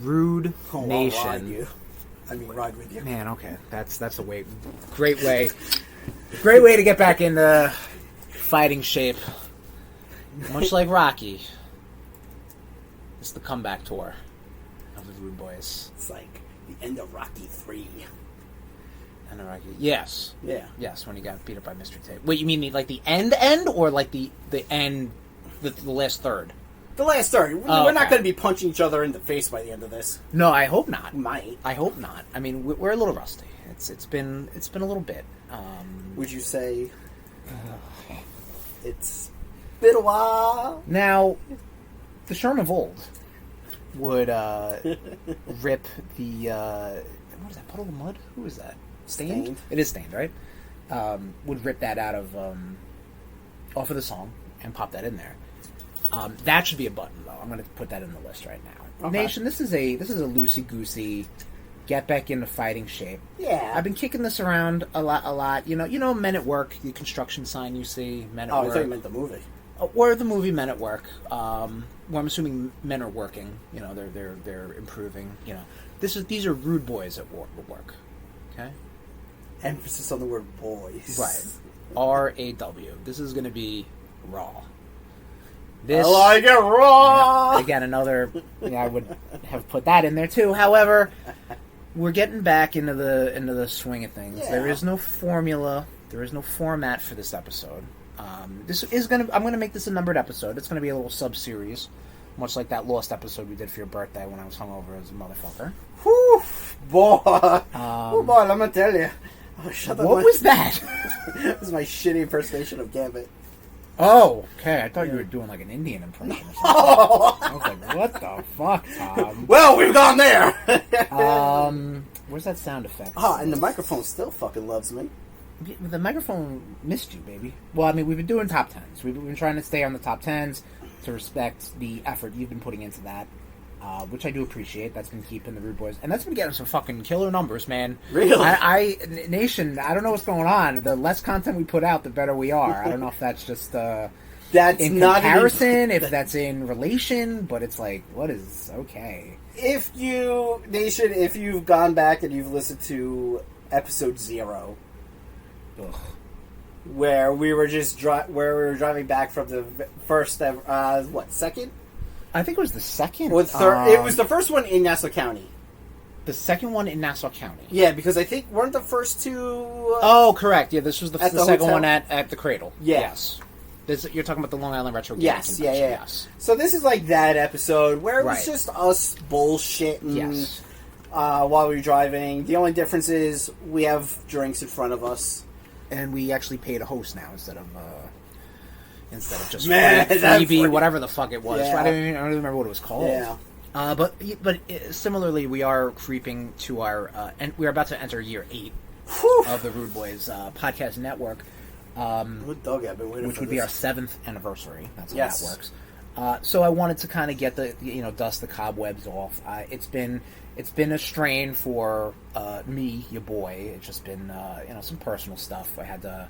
RudeNation. Ride with you. Man, okay, that's a great way to get back into fighting shape. Much like Rocky, it's the comeback tour of the RudeBoyz. It's like the end of Rocky 3. End of Rocky, yes, yeah, yes. When he got beat up by Mr. Tate. Wait, you mean like the end, or like the end, the last third? The last third. We're not going to be punching each other in the face by the end of this. No, I hope not. Might. I hope not. I mean, we're a little rusty. It's been a little bit. Would you say it's been a while? Now, the Sherm of old would rip the what is that, puddle of mud? Who is that? Stained? It is Stained, right? Would rip that out of off of the song and pop that in there. That should be a button, though. I'm going to put that in the list right now. Okay. Nation, this is a loosey goosey, get back into fighting shape. Yeah, I've been kicking this around a lot. You know, Men at Work, the construction sign you see, Men at Work. I thought you meant the movie. Or the movie Men at Work. Well, I'm assuming men are working. You know, they're improving. You know, these are RudeBoyz at work. Okay. Emphasis on the word boys. Right. R.A.W. This is going to be raw. This, I like it raw. Again, another. I would have put that in there too. However, we're getting back into the swing of things. Yeah. There is no formula. There is no format for this episode. This is gonna. I'm gonna make this a numbered episode. It's gonna be a little sub-series, much like that Lost episode we did for your birthday when I was hungover as a motherfucker. Whew, boy. Boy, let me tell you. What was that? It was my shitty impersonation of Gambit. Oh, okay. I thought you were doing like an Indian impression or something. I was like, what the fuck, Tom? Well, we've gone there! Where's that sound effect? Oh, and the microphone still fucking loves me. The microphone missed you, baby. Well, I mean, we've been doing top 10s. We've been trying to stay on the top 10s to respect the effort you've been putting into that. Which I do appreciate. That's been keeping the RudeBoyz, and that's been getting some fucking killer numbers, man. Really? Nation, I don't know what's going on. The less content we put out, the better we are. I don't know if that's just that's in not comparison, if that's in relation, but it's like, what is okay? If you've gone back and you've listened to episode 0, where we were just driving back from the first second. I think it was the second. Or third. It was the first one in Nassau County. The second one in Nassau County. Yeah, because I think weren't the first two... oh, correct. Yeah, this was the second hotel? One at the Cradle. Yeah. Yes. You're talking about the Long Island Retro Yes, Gaming Convention. Yes. So this is like that episode where it was just us bullshitting while we were driving. The only difference is we have drinks in front of us. And we actually paid a host now instead of just freebie, whatever the fuck it was. Yeah. I don't even remember what it was called. Yeah. But similarly, we are creeping to our and we are about to enter year 8 of the RudeBoyz podcast network. Dog, I've been waiting which for would this. be our 7th anniversary. That's how that works. So I wanted to kind of get dust the cobwebs off. It's been a strain for me, your boy. It's just been some personal stuff. I had to.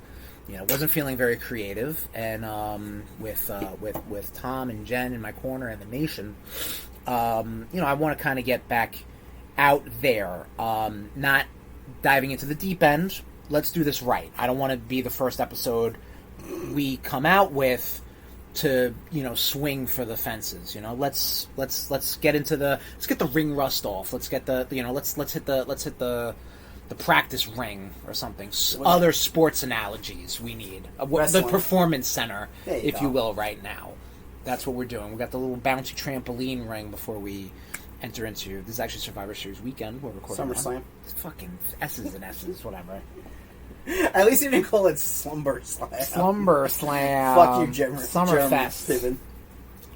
Wasn't feeling very creative, and with Tom and Jen in my corner and the Nation, I want to kind of get back out there, not diving into the deep end. Let's do this right. I don't want to be the first episode we come out with to swing for the fences. Let's get into let's get the ring rust off. Let's get let's hit the practice ring or something. Other sports analogies we need. The performance center, if you will, right now. That's what we're doing. We got the little bouncy trampoline ring before we enter into. This is actually Survivor Series weekend. We're recording SummerSlam. It's fucking S's and S's, whatever. At least you didn't call it Slumber Slam. Slumber Slam. Fuck you, Jim. Summerfest.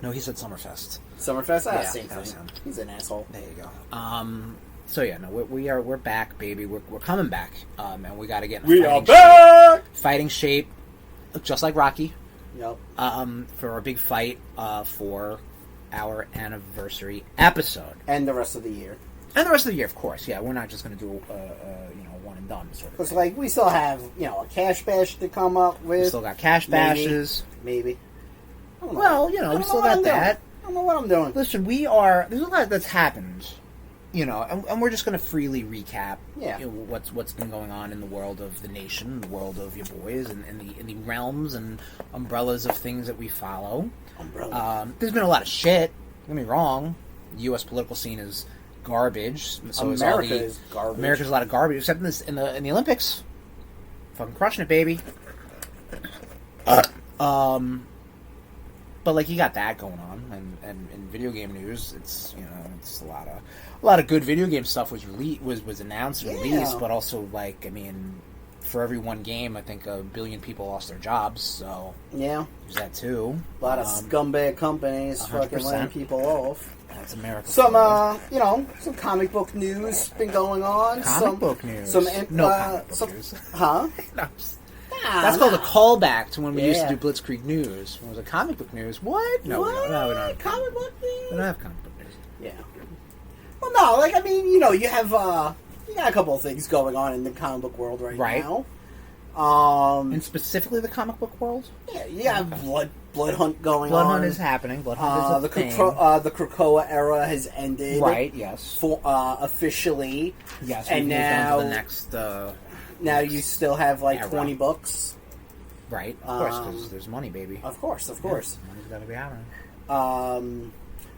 No, he said Summerfest. Summerfest? Yeah, same thing. He's an asshole. There you go. So yeah, no, we're back, baby. We're coming back, and we got to get in fighting shape, just like Rocky. Yep. For our big fight, for our anniversary episode, and the rest of the year. And the rest of the year, of course. Yeah, we're not just going to do one and done sort of. It's like we still have a cash bash to come up with. We still got cash bashes, maybe. Well, we still got that. I don't know what I'm doing. Listen, there's a lot that's happened and we're just going to freely recap what's been going on in the world of the nation, the world of your boys, and in the realms and umbrellas of things that we follow. There's been a lot of shit. Don't get me wrong. The U.S. political scene is garbage. So America is garbage. America's a lot of garbage, except in the Olympics. Fucking crushing it, baby. But you got that going on, and in video game news, it's it's a lot of good video game stuff was announced and released, but also for every one game, I think 1 billion people lost their jobs. So there's that too. A lot of scumbag companies 100%. Fucking laying people off. That's America. Some comic book news been going on. Comic book news. Comic book news. Huh? No. That's called a callback to when we used to do Blitzkrieg News. When it was a comic book news. What? No, we don't have comic book news. We don't have comic book news. Yeah. Well, no, you have you got a couple of things going on in the comic book world right now. And specifically the comic book world. Yeah, you have Blood Hunt going on. Blood Hunt is happening. Blood Hunt is a thing. The Krakoa era has ended. Right. Yes. Officially. Yes. And now the next. Now you still have era. 20 books. Right. Of course, because there's money, baby. Of course. Yeah, money's got to be happening.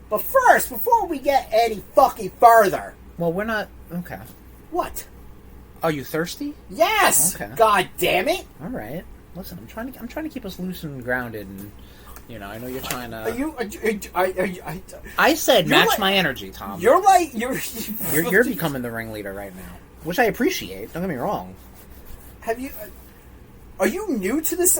But first, before we get any fucking further... Well, we're not... Okay. What? Are you thirsty? Yes! Okay. God damn it! All right. Listen, I'm trying to keep us loose and grounded, and... I know you're trying to... I said match my energy, Tom. You're becoming the ringleader right now. Which I appreciate. Don't get me wrong. Have you... Are you new to this,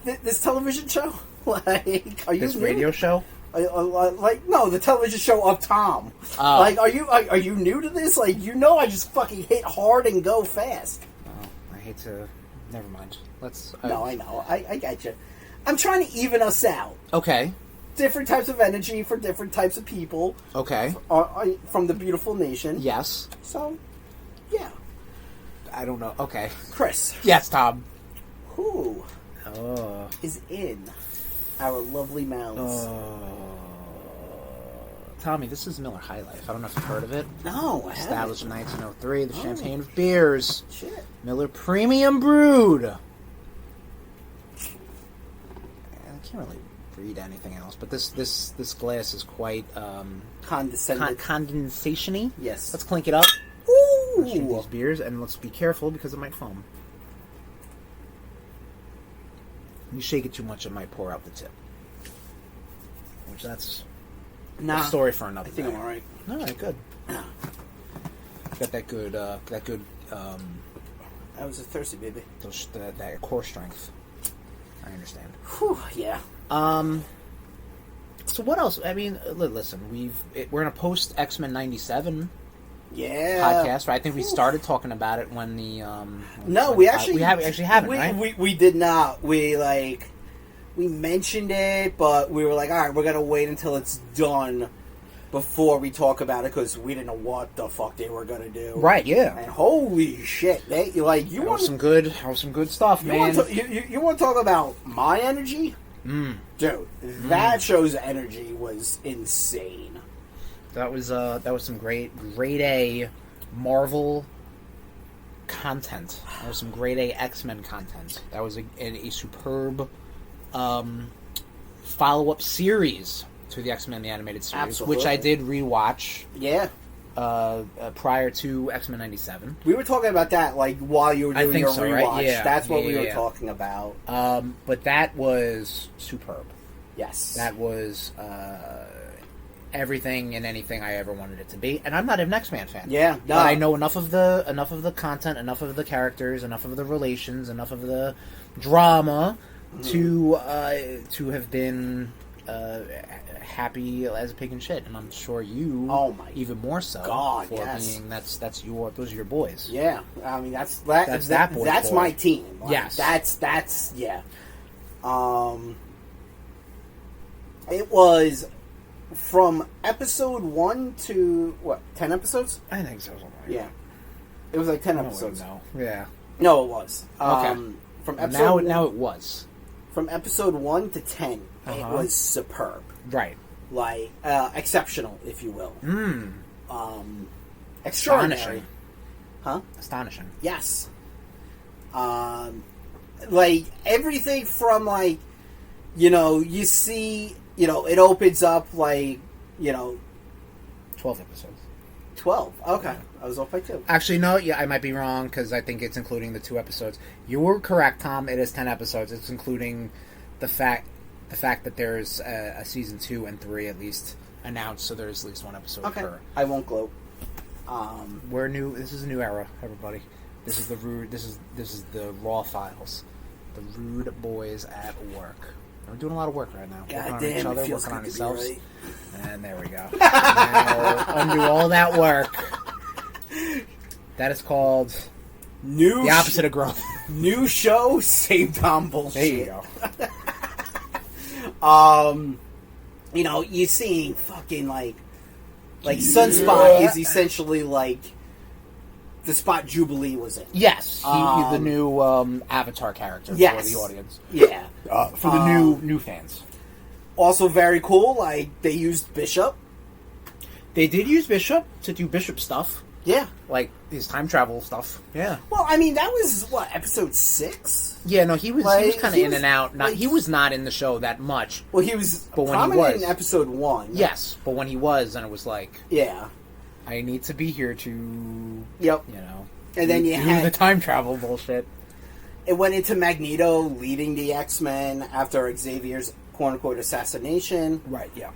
this television show? Are you this new? Radio show? No, the television show of Tom. Are you new to this? I just fucking hit hard and go fast. Oh, I hate to... Never mind. Let's... No, I know. I get you. I'm trying to even us out. Okay. Different types of energy for different types of people. Okay. From the beautiful nation. Yes. So, yeah. I don't know. Okay. Chris. Yes, Tom. Who is in our lovely mouths? Tommy, this is Miller High Life. I don't know if you've heard of it. No, I Established in haven't. 1903, the champagne of beers. Shit. Miller Premium Brewed. I can't really read anything else, but this glass is quite condensation-y. Yes. Let's clink it up. Ooh. Let's drink these beers, and let's be careful because it might foam. When you shake it too much, it might pour out the tip. Which that's a story for another. I think day. I'm all right. All right, good. Got that good. I was a thirsty baby. That core strength. I understand. Whew, yeah. So what else? I mean, listen, we're gonna post X-Men '97. Yeah. Podcast, right? I think we started talking about it when the we haven't, right? We did not. We mentioned it, but we were like, all right, we're gonna wait until it's done before we talk about it because we didn't know what the fuck they were gonna do. Right? Yeah. And holy shit, you want some good stuff, man. You want to talk about my energy, dude? That show's energy was insane. That was some great A Marvel content. That was some grade A X-Men content. That was a superb follow-up series to the X-Men the animated series, Absolutely. which I did rewatch. Yeah. Prior to X-Men '97. We were talking about that while you were doing your rewatch. Right? Yeah. That's what we were talking about. But that was superb. Yes. That was everything and anything I ever wanted it to be. And I'm not an X-Men fan. Yeah. No. But I know enough of the content, enough of the characters, enough of the relations, enough of the drama to have been happy as a pig in shit, and I'm sure you even more so. God, for yes. being those are your boys. Yeah, I mean that's boy. my team. Yes, that's yeah. It was from episode 1 to 10 episodes? I think so. Yeah, it was 10 episodes. No, yeah, no, it was. Okay. From episode now it was from episode 1 to 10. It was superb. Right. Exceptional, if you will. extraordinary. Huh? Astonishing. Yes. Like, everything from, like, you see, it opens up, like, 12 episodes. 12. Okay. I was off by 2. Actually, no, yeah, I might be wrong, because I think it's including the 2 episodes. You were correct, Tom. It is 10 episodes. It's including the fact that there's a season 2 and 3 at least announced, so there's at least 1 episode per. I won't gloat. We're new. This is a new era, everybody. This is the the raw files. The RudeBoyz at work. We're doing a lot of work right now. God working damn, on each other, it feels working on good to ourselves. be right. And there we go. Now, undo all that work. That is called the opposite of growth. New show, same Tom bullshit. There you go. You're seeing fucking like Sunspot is essentially like the spot Jubilee was in. Yes, he's the new Avatar character for the audience. Yeah, for the new fans. Also very cool. Like they used Bishop. They did use Bishop to do Bishop stuff. Yeah, like his time travel stuff. Yeah. Well, I mean that was what, episode 6. Yeah, no, he was kind of in and out. He was not in the show that much. Well, he was prominent in episode 1. Yes, but when he was, then it was like, yeah, I need to be here to, yep, and then you had the time travel bullshit. It went into Magneto leading the X-Men after Xavier's quote-unquote assassination. Right, yeah.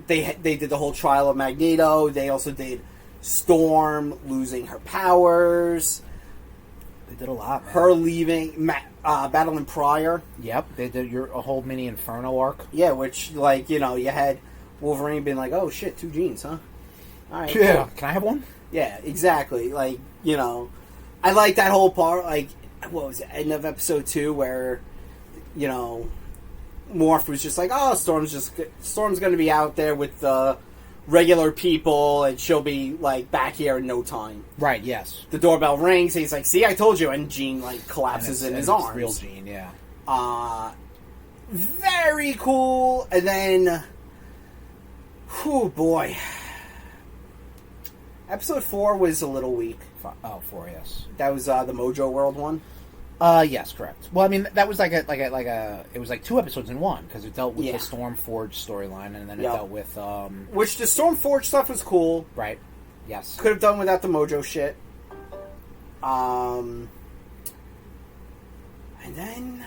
They did the whole trial of Magneto. They also did Storm losing her powers. They did a lot, man. Her leaving, battling Pryor. Yep, they did a whole mini Inferno arc. Yeah, which, like, you had Wolverine being like, oh shit, 2 genes, huh? Alright, yeah. cool. Can I have one? Yeah, exactly. Like, I like that whole part, like, what was it, end of episode 2, where, Morph was just like, oh, Storm's gonna be out there with the regular people, and she'll be, like, back here in no time. Right, yes. The doorbell rings, and he's like, see, I told you, and Jean, like, collapses in his arms. Real Jean, yeah. Very cool, and then, whew, boy. Episode 4 was a little weak. 4, yes. That was, the Mojo World one? Yes, correct. Well, I mean, that was it was like 2 episodes in one, because it dealt with the Stormforge storyline, and then it dealt with, which the Stormforge stuff was cool. Right. Yes. Could have done without the Mojo shit. And then...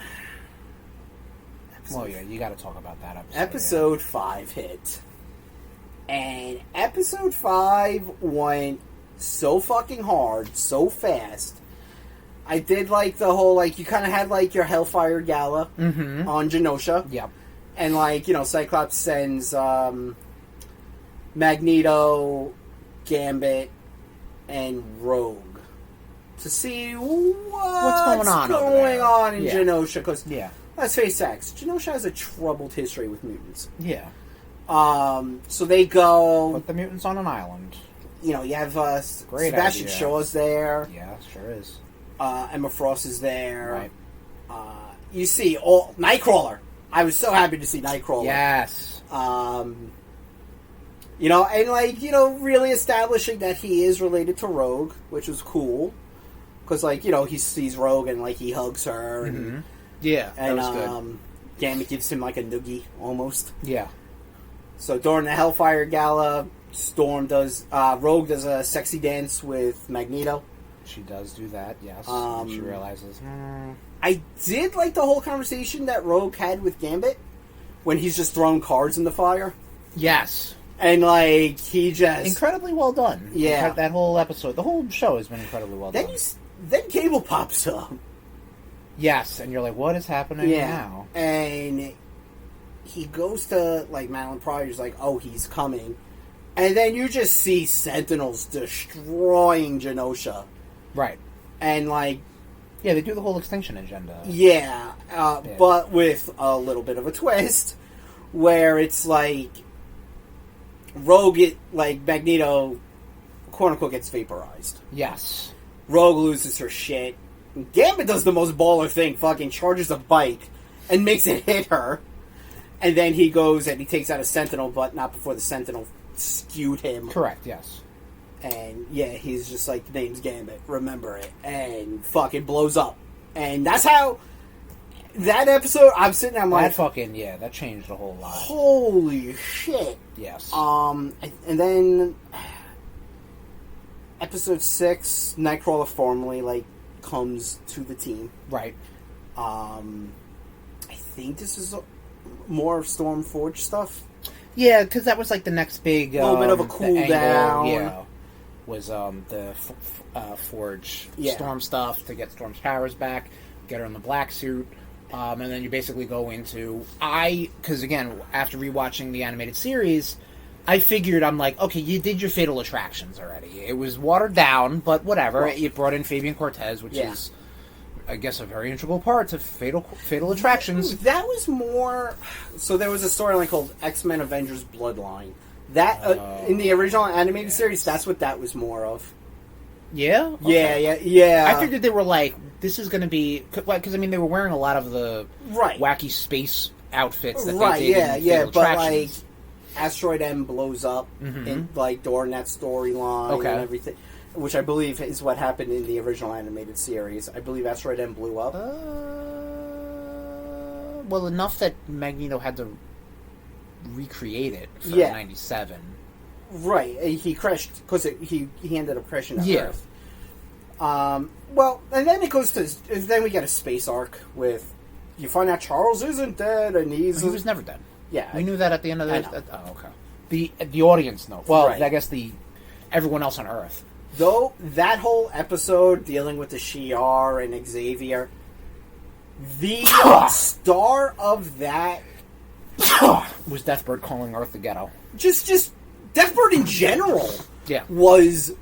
Well, yeah, you gotta talk about that episode. Episode 5 hit. And episode 5 went so fucking hard, so fast. I did like the whole, like, you kind of had, like, your Hellfire Gala on Genosha. Yep. And, like, Cyclops sends Magneto, Gambit, and Rogue to see what's going on in Genosha. Because, let's face facts, Genosha has a troubled history with mutants. Yeah. So they go... Put the mutants on an island. You have Sebastian Shaw's there. Yeah, sure is. Emma Frost is there. Right. You see Nightcrawler. I was so happy to see Nightcrawler. Yes. And really establishing that he is related to Rogue, which was cool. Because, he sees Rogue and, he hugs her. And, yeah, and, that was good. Gambit gives him, a noogie, almost. Yeah. So during the Hellfire Gala, Rogue does a sexy dance with Magneto. She does do that, yes. And she realizes, I did like the whole conversation that Rogue had with Gambit when he's just throwing cards in the fire. Yes. And, he just... Incredibly well done. Yeah. That whole episode, the whole show has been incredibly well done. Then Cable pops up. Yes, and you're like, what is happening now? And he goes to, Madeline Pryor's like, oh, he's coming. And then you just see Sentinels destroying Genosha. Right. And, yeah, they do the whole extinction agenda. Yeah, but with a little bit of a twist, where it's Rogue, Magneto, quote-unquote, gets vaporized. Yes. Rogue loses her shit. Gambit does the most baller thing, fucking charges a bike and makes it hit her. And then he goes and he takes out a Sentinel, but not before the Sentinel skewed him. Correct, yes. And yeah, he's just like, name's Gambit, remember it, and fucking blows up. And that's how that episode, I'm sitting there, I'm like, that changed a whole lot. Holy shit. Yes. And then episode 6, Nightcrawler formally like comes to the team. Right. I think this is more Stormforge stuff. Yeah, because that was like the next big little bit of a cool down. Yeah, was the Forge Storm stuff to get Storm's powers back, get her in the black suit, and then you basically go into because again, after rewatching the animated series, I figured I'm like, okay, you did your Fatal Attractions already. It was watered down, but whatever. Well, it brought in Fabian Cortez, which is, I guess, a very integral part to Fatal Attractions. That was more. So there was a storyline called X-Men Avengers Bloodline. That in the original animated series, that's what that was more of. Yeah. Okay. Yeah. I figured they were like, this is going to be because I mean they were wearing a lot of the wacky space outfits that they did. In but like Asteroid M blows up in like during that storyline and everything. Which I believe is what happened in the original animated series. I believe Asteroid M blew up. Well, enough that Magneto had to recreate it for 97. Right. He crashed, because he ended up crashing on Earth. Well, and then it goes to... Then we get a space arc with... You find out Charles isn't dead, and he was never dead. Yeah. We knew that at the end of the... Oh, okay. The audience knows. Well, I guess everyone else on Earth. Though, that whole episode dealing with the Shi'ar and Xavier, the star of that... was Deathbird calling Earth the ghetto. Just Deathbird in general was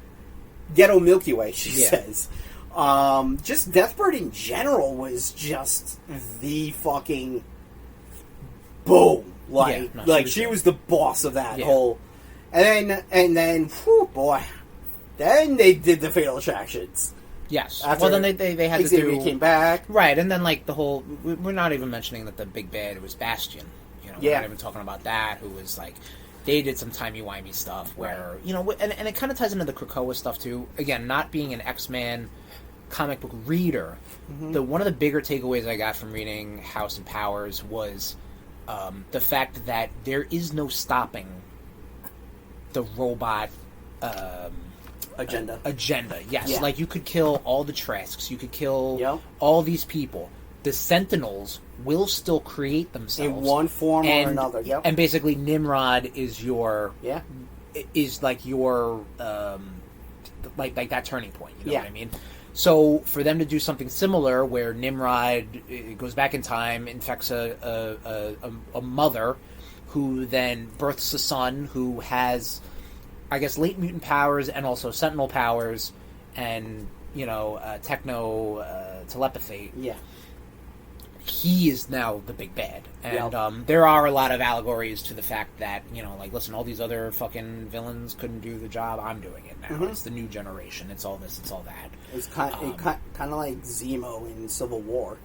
ghetto Milky Way, she says. Just Deathbird in general was just the fucking boom. She was the boss of that whole... And then, whew, boy... Then they did the Fatal Attractions. Yes. Well, then they had Xavier to do... came back. Right, and then, like, the whole... We're not even mentioning that the big bad was Bastion. You know, we're not even talking about that, who was, like... They did some timey-wimey stuff where, you know... And it kind of ties into the Krakoa stuff, too. Again, not being an X-Men comic book reader, one of the bigger takeaways I got from reading House and Powers was the fact that there is no stopping the robot... Agenda, yes. Yeah. Like, you could kill all the Trasks, you could kill all these people. The Sentinels will still create themselves. In one form or another, And basically, Nimrod is your... Is, like, your... like that turning point, you know what I mean? So, for them to do something similar, where Nimrod goes back in time, infects a mother, who then births a son who has... I guess late mutant powers and also sentinel powers and, you know, telepathy. Yeah. He is now the big bad. And there are a lot of allegories to the fact that, you know, like, listen, all these other fucking villains couldn't do the job. I'm doing it now. It's the new generation. It's all this. It's all that. It's kind of like Zemo in Civil War.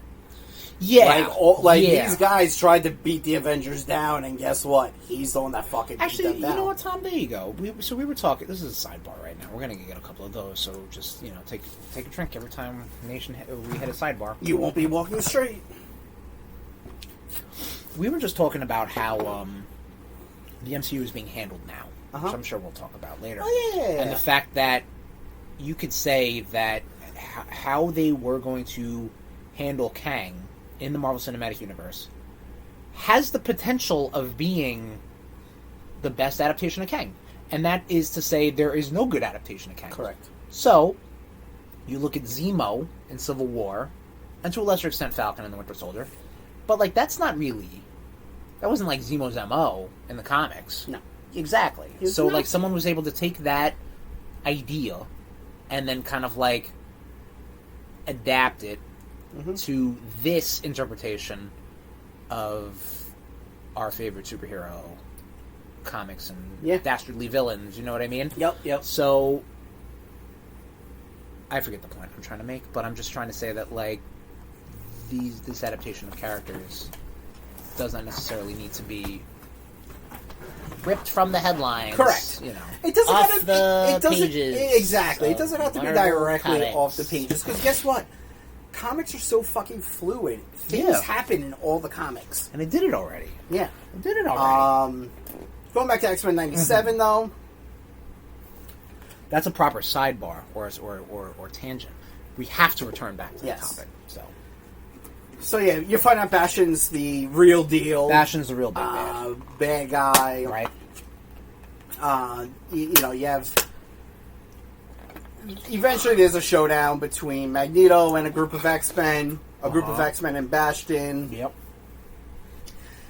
Yeah. These guys tried to beat the Avengers down, and guess what? He's the one that fucking beat them down. You know what, Tom? There you go. We were talking... This is a sidebar right now. We're going to get a couple of those, so just, you know, take a drink every time we hit a sidebar. You won't be walking straight. We were just talking about how the MCU is being handled now, which I'm sure we'll talk about later. Oh, yeah. And the fact that you could say that how they were going to handle Kang in the Marvel Cinematic Universe has the potential of being the best adaptation of Kang. And that is to say there is no good adaptation of Kang. Correct. So, you look at Zemo in Civil War, and to a lesser extent Falcon and the Winter Soldier, but, like, that's not really... That wasn't, like, Zemo's MO in the comics. No. Exactly. So, like, someone was able to take that idea and then kind of, like, adapt it to this interpretation of our favorite superhero comics and dastardly villains, you know what I mean? Yep. So, I forget the point I'm trying to make, but I'm just trying to say that, like, this adaptation of characters does not necessarily need to be ripped from the headlines. Correct. You know, it doesn't off have to, the it doesn't, pages. exactly. It doesn't have to be directly comics. off the pages. Because guess what? Comics are so fucking fluid. Things happen in all the comics. And they did it already. Yeah. They did it already. Going back to X-Men 97, though. That's a proper sidebar or tangent. We have to return back to the topic. So yeah, you find out Bastion's the real deal. Bastion's the real big bad. Bad guy. Right. You know, you have... Eventually there's a showdown between Magneto and a group of X-Men. A group of X-Men and Bastion. Yep.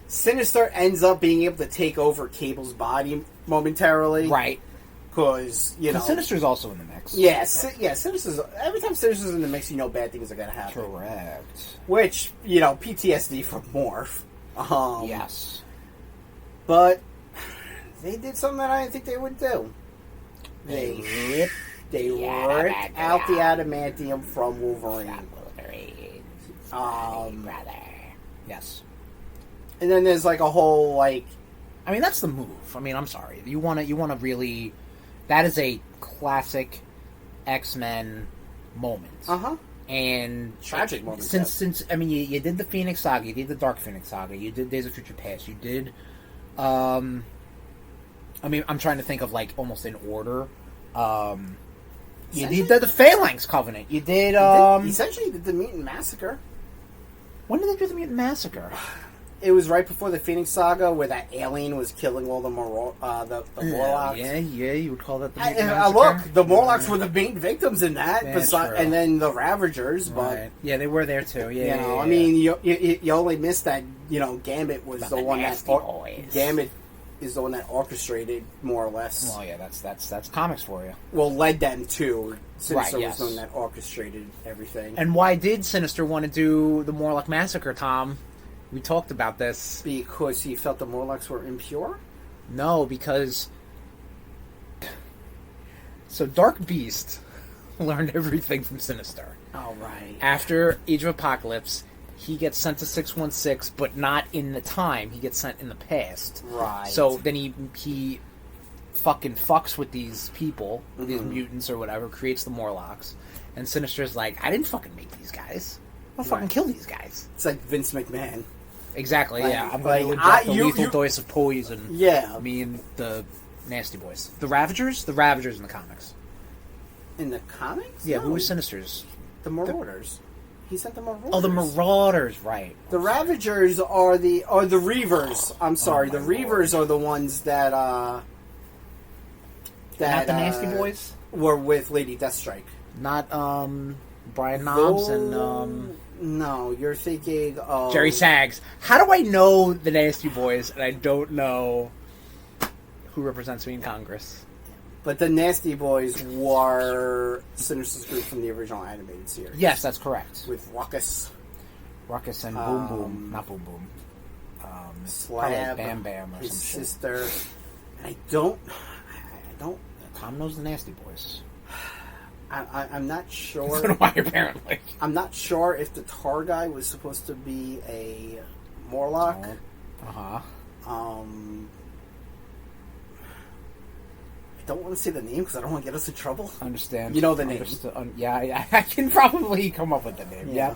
Sinister ends up being able to take over Cable's body momentarily. Right. Because, you know... Sinister's also in the mix. Yeah, Sinister's... Every time Sinister's in the mix, you know bad things are going to happen. Correct. Which, you know, PTSD from Morph. Yes. But they did something that I didn't think they would do. They ripped out the adamantium from Wolverine. Brother. Yes. And then there's like a whole like... I mean, that's the move. I mean, I'm sorry. You want to really... That is a classic X-Men moment. And tragic moment. Since I mean, you did the Phoenix Saga, you did the Dark Phoenix Saga, you did Days of Future Past, you did. I mean, I'm trying to think of like almost in order. You did the Phalanx Covenant. You did. Essentially, you did the Mutant Massacre. When did they do the Mutant Massacre? It was right before the Phoenix Saga, where that alien was killing all the Morlocks. Yeah, you would call that the Mutant Massacre. Look, the Morlocks were the main victims in that, and then the Ravagers. But right. Yeah, they were there too. Yeah, you know, I mean, you only missed that. You know, Gambit was the one that Gambit is the one that orchestrated more or less. Well, yeah, that's comics for you. Well, led them to. Sinister right, was the one that orchestrated everything. And why did Sinister want to do the Morlock Massacre, Tom? We talked about this. Because he felt the Morlocks were impure? No, because... So Dark Beast learned everything from Sinister. Oh, right. After Age of Apocalypse, he gets sent to 616, but not in the time. He gets sent in the past. Right. So then he fucking fucks with these people, these mutants or whatever, creates the Morlocks. And Sinister's like, I didn't fucking make these guys. I'll fucking kill these guys. It's like Vince McMahon. Exactly, like, yeah. I'm going to inject the lethal dose of poison. Yeah. Me and the Nasty Boys. The Ravagers? The Ravagers in the comics. In the comics? Yeah, no. who was Sinister's? The Marauders. He sent the Marauders. Oh, the Marauders, right. The Ravagers are the Reavers. I'm sorry, the Reavers are the ones that Not the Nasty Boys? Were with Lady Deathstrike. Not Brian Knobs and No, you're thinking of Jerry Sags. How do I know the Nasty Boys and I don't know who represents me in Congress? But the Nasty Boys were Sinister's group from the original animated series. Yes, that's correct. With Ruckus and Boom Boom. Not Boom Boom. Slab, Bam Bam or his some sister. And I don't... Tom knows the Nasty Boys. I'm not sure. So do I, apparently. I'm not sure if the Tar guy was supposed to be a Morlock. Uh-huh. I don't want to say the name because I don't want to get us in trouble. Understand. You know the name. Yeah, I can probably come up with the name. Yeah.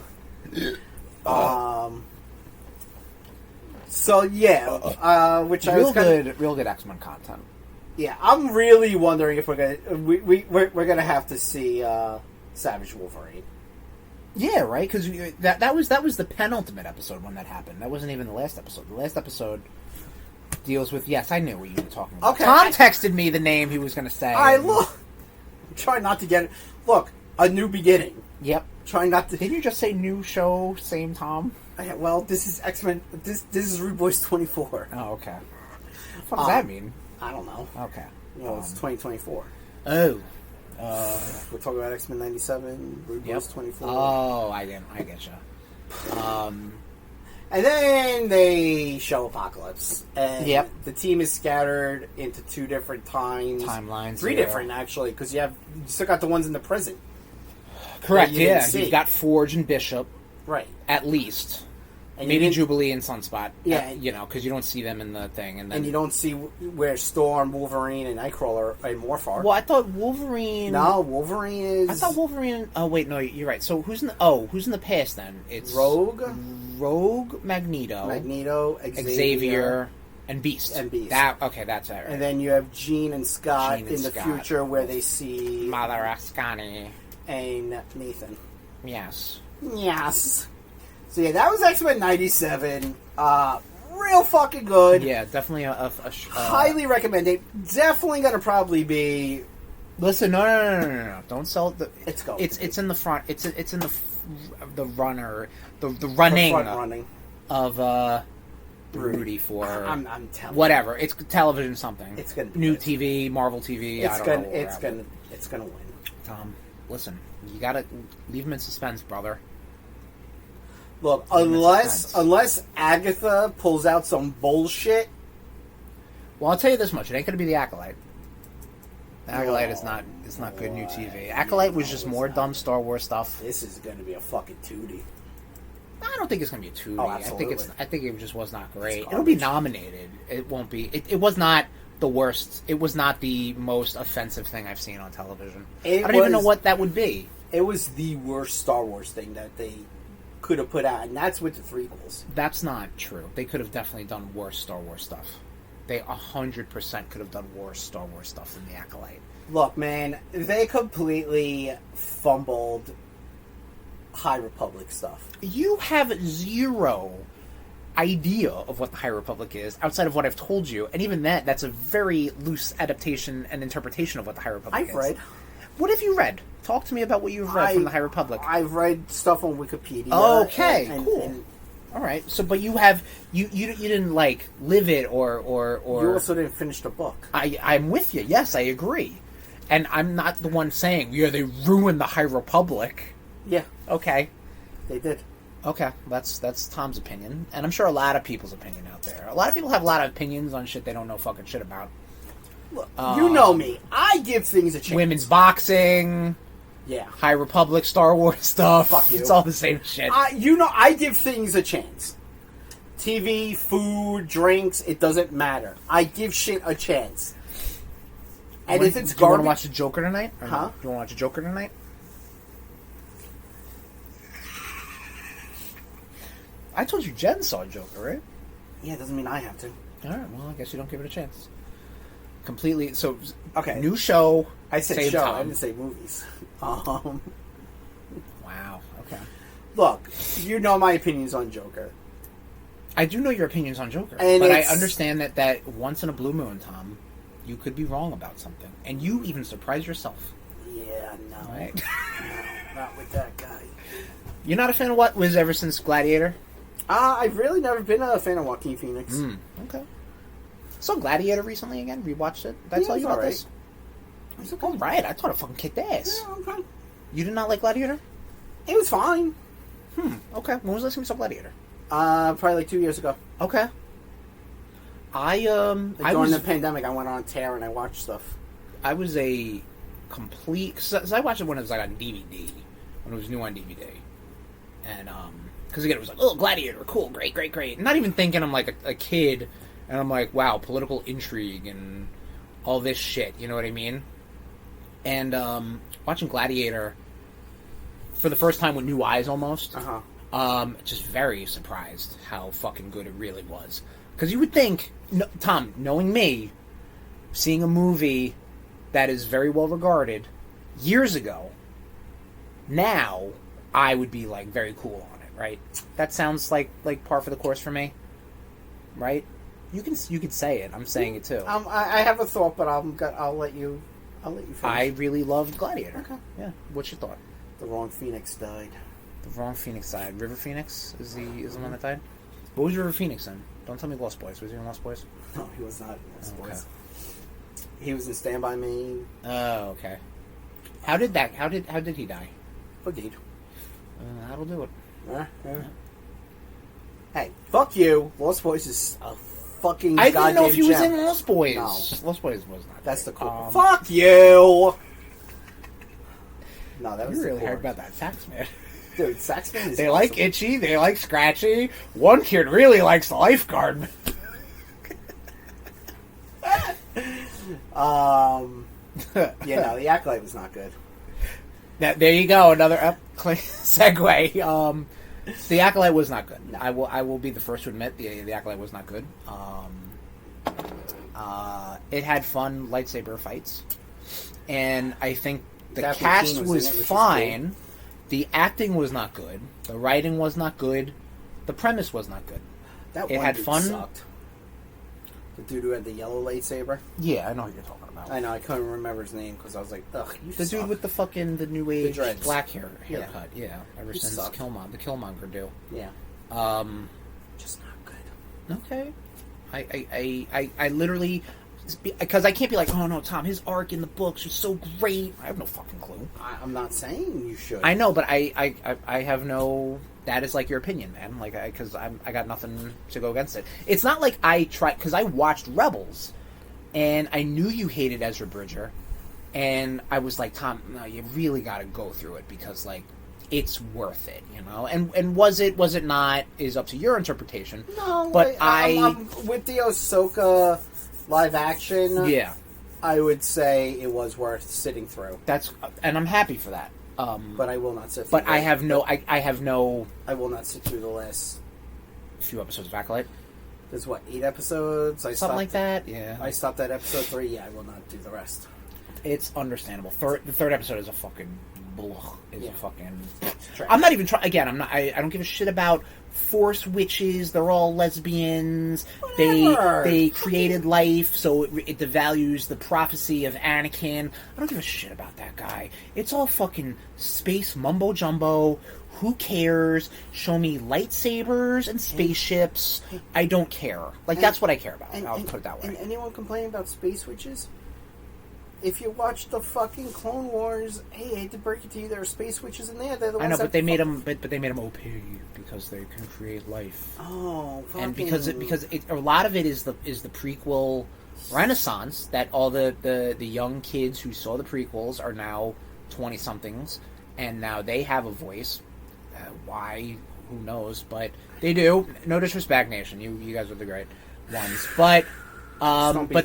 So yeah, which I was real good X-Men content. Yeah, I'm really wondering if we're gonna have to see Savage Wolverine. Yeah, right. Because that was the penultimate episode when that happened. That wasn't even the last episode. The last episode deals with... Yes, I knew what you were talking about. Okay, Tom texted me the name he was going to say. Look. I'm trying not to get it. Look, a new beginning. Yep. Trying not to... Didn't you just say new show, same Tom? Well, this is X-Men... This is RudeBoyz 24. Oh, okay. What the fuck does that mean? I don't know. Okay. Well, it's 2024. Oh. We're talking about X-Men 97, RudeBoyz 24. Oh, I get you. And then they show Apocalypse. And the team is scattered into two different timelines. Three different, actually, because you still got the ones in the prison. Correct, yeah. You've got Forge and Bishop. Right. At least. And maybe Jubilee and Sunspot. Yeah. Because you don't see them in the thing. And you don't see where Storm, Wolverine, and Nightcrawler and Morph are. Well, I thought Wolverine... No, Wolverine is... I thought Wolverine... Oh, wait, no, you're right. So who's in the past, then? It's... Rogue, Magneto, Xavier, and Beast. Okay, that's it, right. And then you have Jean and Scott in the future where they see... Mother Ascani. And Nathan. Yes. So yeah, that was X-Men 97. Real fucking good. Yeah, definitely highly recommended. Definitely gonna probably be... Listen, no. Don't sell it. It's in the front. It's in the runner. The running. The front running. Of Rudy for... I'm telling whatever. you. It's television something. It's gonna be New good. TV, Marvel TV, It's gonna win. Tom, listen. You gotta leave him in suspense, brother. Look, unless Agatha pulls out some bullshit. Well, I'll tell you this much: it ain't gonna be the Acolyte. The Acolyte is not good new TV. Acolyte was just more dumb Star Wars stuff. This is gonna be a fucking tootie. I don't think it's gonna be a tootie. Oh, absolutely. I think it just was not great. It'll be nominated. It won't be. It was not the worst. It was not the most offensive thing I've seen on television. I don't even know what that would be. It was the worst Star Wars thing that they could have put out, and that's with the threequels. That's not true. They could have definitely done worse Star Wars stuff. They 100% could have done worse Star Wars stuff than the Acolyte. Look, man, they completely fumbled High Republic stuff. You have zero idea of what the High Republic is outside of what I've told you, and even that's a very loose adaptation and interpretation of what the High Republic is. I've read. What have you read? Talk to me about what you've read from the High Republic. I've read stuff on Wikipedia. Okay, cool. All right. So, but you didn't like live it or you also didn't finish the book. I'm with you. Yes, I agree. And I'm not the one saying they ruined the High Republic. Yeah. Okay. They did. Okay, that's Tom's opinion, and I'm sure a lot of people's opinion out there. A lot of people have a lot of opinions on shit they don't know fucking shit about. Look, you know me. I give things a chance. Women's boxing. Yeah. High Republic, Star Wars stuff. Fuck you. It's all the same shit. I give things a chance. TV, food, drinks, it doesn't matter. I give shit a chance. And if it's garbage... Do you want to watch the Joker tonight? Huh? Do you want to watch a Joker tonight? I told you Jen saw Joker, right? Yeah, it doesn't mean I have to. Alright, well, I guess you don't give it a chance. Completely, so... Okay. New show. I said show, time. I didn't say movies. Wow, okay. Look, you know my opinions on Joker. I do know your opinions on Joker, and but I understand that once in a blue moon, Tom, you could be wrong about something. And you even surprise yourself. Yeah, no. Right? No, not with that guy. You're not a fan of what was ever since Gladiator? I've really never been a fan of Joaquin Phoenix. Okay. Saw Gladiator recently again. Rewatched it. Did I tell you about this? It's okay. All right. I thought it fucking kicked ass. Yeah, okay. You did not like Gladiator? It was fine. Okay. When was the last time you saw Gladiator? Probably like 2 years ago. Okay. During the pandemic, I went on tear and I watched stuff. I was a complete... Because I watched it when it was like on DVD. When it was new on DVD. And, because again, it was like, oh, Gladiator, cool, great. Not even thinking I'm like a kid, and I'm like, wow, political intrigue and all this shit, you know what I mean? And watching Gladiator for the first time with new eyes almost, just very surprised how fucking good it really was. Because you would think, Tom, knowing me, seeing a movie that is very well regarded years ago, now I would be like very cool on it, right? That sounds like par for the course for me, right? You can say it. I'm saying it too. I have a thought, but I'll let you finish. I really loved Gladiator. Okay. Yeah. What's your thought? The wrong Phoenix died. The wrong Phoenix died. River Phoenix is the one that died. What was River Phoenix in? Don't tell me Lost Boys. Was he in Lost Boys? No, he was not in Lost Boys. Okay. He was in Stand By Me. Oh, okay. How did he die? Indeed. That'll do it. Yeah. Hey, fuck you. Lost Boys is a fucking I didn't know if he was gem. in Lost Boys. No. Lost Boys was not. That's the great. cool. Fuck you. No, that was you really the heard about that fax, man. Dude, Saxman is They awesome. like Itchy, they like Scratchy. One kid really likes the lifeguard. The Acolyte was not good. There you go, another segue. The Acolyte was not good. No. I will be the first to admit the Acolyte was not good. It had fun lightsaber fights, and I think the cast was fine. Cool. The acting was not good. The writing was not good. The premise was not good. It had fun. Sucked. The dude who had the yellow lightsaber. Yeah, I know what you're talking about. I know. I couldn't remember his name because I was like, "Ugh, you the suck." Dude with the new age black haircut. Yeah, ever you since suck. the Killmonger do. Yeah. Just not good. Okay. I literally, because I can't be like, oh no, Tom, his arc in the books is so great. I have no fucking clue. I'm not saying you should. I know, but I have no. That is like your opinion, man. Like, because I got nothing to go against it. It's not like I tried, because I watched Rebels, and I knew you hated Ezra Bridger, and I was like, Tom, no, you really got to go through it because like it's worth it, you know. And was it not is up to your interpretation. No, but I'm with the Ahsoka live action. Yeah, I would say it was worth sitting through. And I'm happy for that. But I will not sit through But I have no... I will not sit through the last... few episodes of Acolyte. There's, 8 episodes? Something like that, yeah. I stopped at episode 3. Yeah, I will not do the rest. It's understandable. The third episode is a fucking... a fucking... I'm not even trying... Again, I don't give a shit about Force witches. They're all lesbians. Whatever. They created life, so it devalues the prophecy of Anakin. I don't give a shit about that guy. It's all fucking space mumbo-jumbo. Who cares? Show me lightsabers and spaceships. I don't care. That's what I care about. I'll put it that way. And anyone complaining about space witches? If you watch the fucking Clone Wars, hey, I hate to break it to you, there are space witches in there. They're the ones I know, that but they made them. But they made them OP because they can create life. Oh, fucking... and because a lot of it is the prequel renaissance that all the young kids who saw the prequels are now 20-somethings, and now they have a voice. Why? Who knows? But they do. No disrespect, Nation. You guys are the great ones, but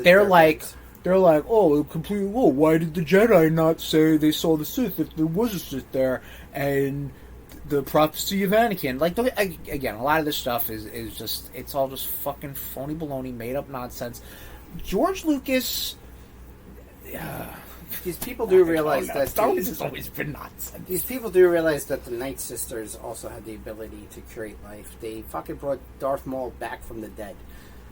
they're like. They're like, oh, completely. Well, why did the Jedi not say they saw the Sith if there was a Sith there? And the prophecy of Anakin. Like, again, a lot of this stuff is just, it's all just fucking phony baloney, made up nonsense. George Lucas. These people do realize that Star Wars has always been nonsense. These people do realize that the Night Sisters also had the ability to create life. They fucking brought Darth Maul back from the dead.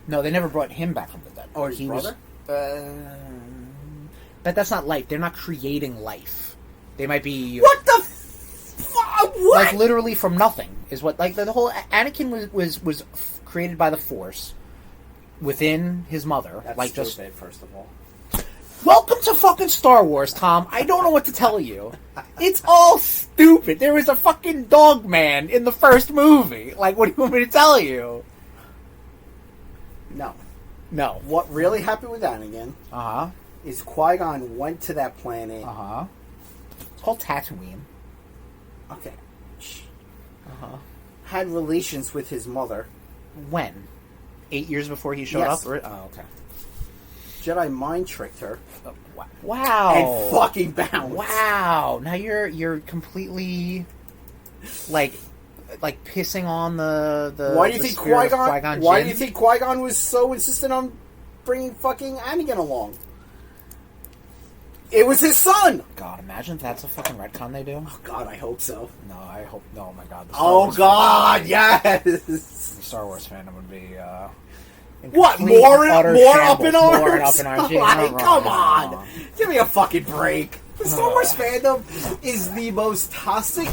No, they never brought him back from the dead. Or his brother? But that's not life. They're not creating life. They might be... What the fuck? What? Like, literally from nothing. Is what... Like, the whole... Anakin was created by the Force within his mother. That's like stupid, just first of all. Welcome to fucking Star Wars, Tom. I don't know what to tell you. It's all stupid. There was a fucking dog man in the first movie. Like, what do you want me to tell you? No. What really happened with Anakin is Qui-Gon went to that planet. It's called Tatooine. Okay. Had relations with his mother. When? 8 years before he showed up? Oh, okay. Jedi mind tricked her. Wow. And fucking bounced. Wow. Now you're completely like pissing on the Why do you think Qui-Gon? Why Jinn? do you think Qui-Gon was so insistent on bringing fucking Anakin along? It was his son. God, imagine if that's a fucking retcon they do. Oh God, I hope so. No, I hope. No, oh my God. Oh God, yes. The Star Wars fandom would be. What more up in arms? More up in arms. Come on, give me a fucking break. The Star Wars fandom is the most toxic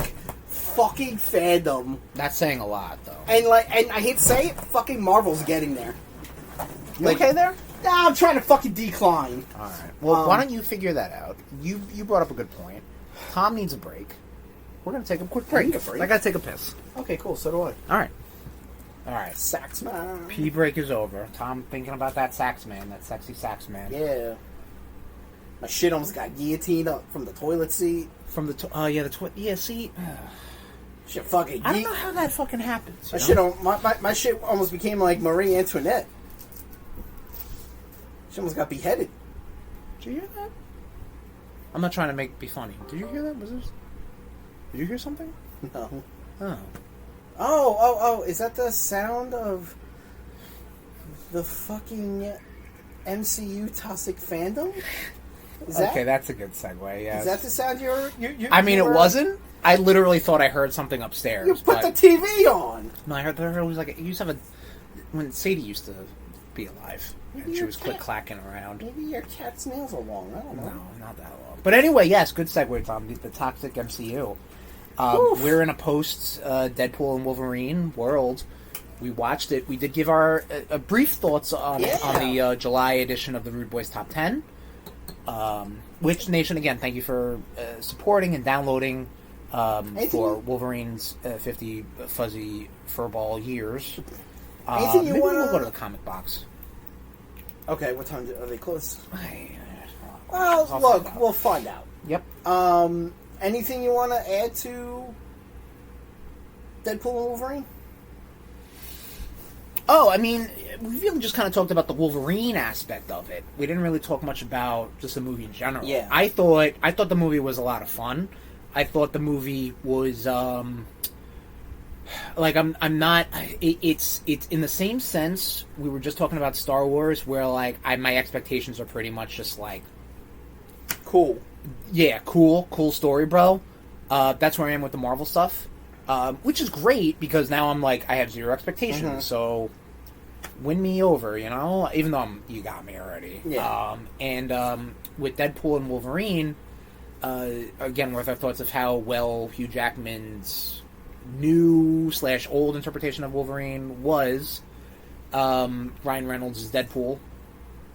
fucking fandom. That's saying a lot, though. And I hate to say it, fucking Marvel's getting there. You okay there? Nah, I'm trying to fucking decline. All right. Well, why don't you figure that out? You brought up a good point. Tom needs a break. We're gonna take a quick break. I gotta take a piss. Okay, cool. So do I. All right. Saxman. Pee break is over. Tom thinking about that sax man, that sexy sax man. Yeah. My shit almost got guillotined up from the toilet seat. From the see. Shit, fucking. I don't know how that fucking happens. My shit almost became like Marie Antoinette. She almost got beheaded. Did you hear that? I'm not trying to be funny. Did you hear that? Did you hear something? No. Oh. Oh! Is that the sound of the fucking MCU toxic fandom? Okay, that's a good segue. Yeah. Is that the sound you're I mean, it wasn't. I literally thought I heard something upstairs. You put the TV on. No, I heard it was like it used to have when Sadie used to be alive, and she was click-clacking around. Maybe your cat's nails are long. I don't know. No, not that long. But anyway, yes, good segue, Tom. The toxic MCU. We're in a post Deadpool and Wolverine world. We watched it. We did give our brief thoughts on the July edition of the RudeBoyz Top 10. Which Nation, again, thank you for supporting and downloading for Wolverine's 50 fuzzy furball years. Maybe we'll go to the comic box. Okay, what time are they close? Well, look, we'll find out. Yep. Anything you want to add to Deadpool and Wolverine? Oh, I mean, we really just kind of talked about the Wolverine aspect of it. We didn't really talk much about just the movie in general. Yeah. I thought the movie was a lot of fun. I thought the movie was like I'm not. It's in the same sense we were just talking about Star Wars, where like my expectations are pretty much just like cool. Yeah, cool story, bro. That's where I am with the Marvel stuff. Which is great because now I'm like I have zero expectations, so win me over, you know. Even though you got me already. Yeah. And with Deadpool and Wolverine, again, with our thoughts of how well Hugh Jackman's new / old interpretation of Wolverine was. Ryan Reynolds' Deadpool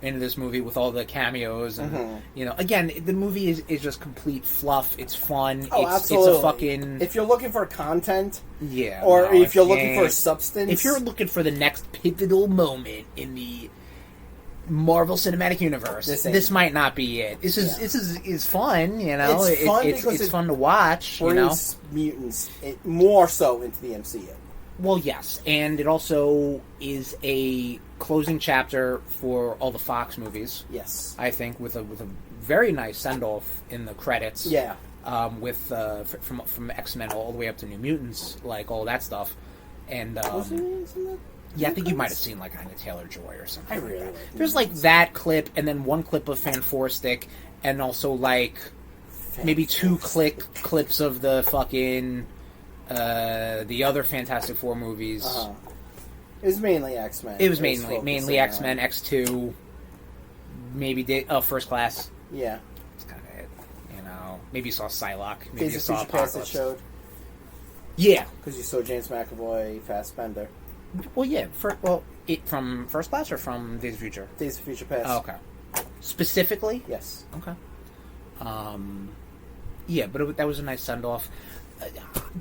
into this movie with all the cameos and you know, again, the movie is just complete fluff. It's fun. Absolutely. It's a fucking, if you're looking for content, or if you're looking for substance, if you're looking for the next pivotal moment in the Marvel Cinematic Universe, this might not be it. This is fun, you know. It's fun because it's fun to watch, you know. Mutants more so into the MCU. Well, yes, and it also is a closing chapter for all the Fox movies. Yes, I think with a very nice send off in the credits. Yeah, with from X-Men all the way up to New Mutants, like all that stuff, and yeah, I think you might have seen like Anya Taylor-Joy or something. I really like that. There's like that clip, and then one clip of Fanforstic, and also like maybe two clips of the fucking. The other Fantastic Four movies. It was mainly X-Men. It was mainly X-Men, X2, maybe First Class. Yeah. That's kind of it. You know, maybe you saw Psylocke. Maybe Days you of saw Future Past Apocalypse. that showed. Yeah. Because you saw James McAvoy, Fassbender. Well, yeah. From First Class or from Days of Future? Days of Future Past. Oh, okay. Specifically? Yes. Okay. Yeah, but that was a nice send-off.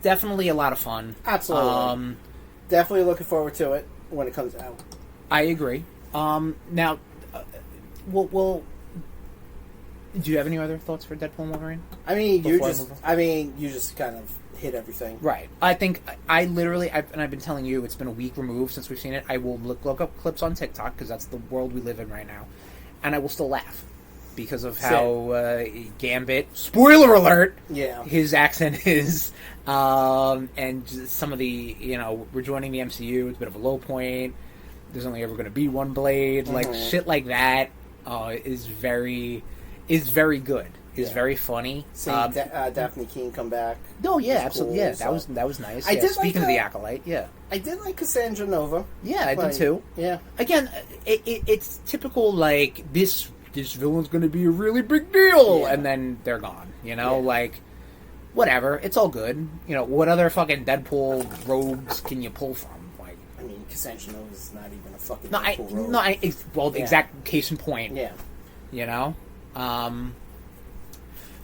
Definitely a lot of fun. Absolutely. Definitely looking forward to it when it comes out. I agree. Now, well, do you have any other thoughts for Deadpool and Wolverine? I mean, you just kind of hit everything. Right. I think I literally, and I've been telling you, it's been a week removed since we've seen it. I will look up clips on TikTok because that's the world we live in right now, and I will still laugh. Because of how Gambit, spoiler alert, his accent is, and some of the, you know, we're joining the MCU, it's a bit of a low point, there's only ever going to be one Blade, like, shit like that is very good, is very funny. Seeing Daphne Keane come back. Oh, yeah, absolutely, cool, yeah, that was nice. Speaking of the Acolyte, I did like Cassandra Nova. Yeah, I did too. Yeah. Again, it's typical, like, this villain's going to be a really big deal, and then they're gone, you know, like, whatever, it's all good, you know, what other fucking Deadpool rogues can you pull from, like, I mean, Cassandra Nova's not even a fucking Deadpool rogue. Exact case in point, you know,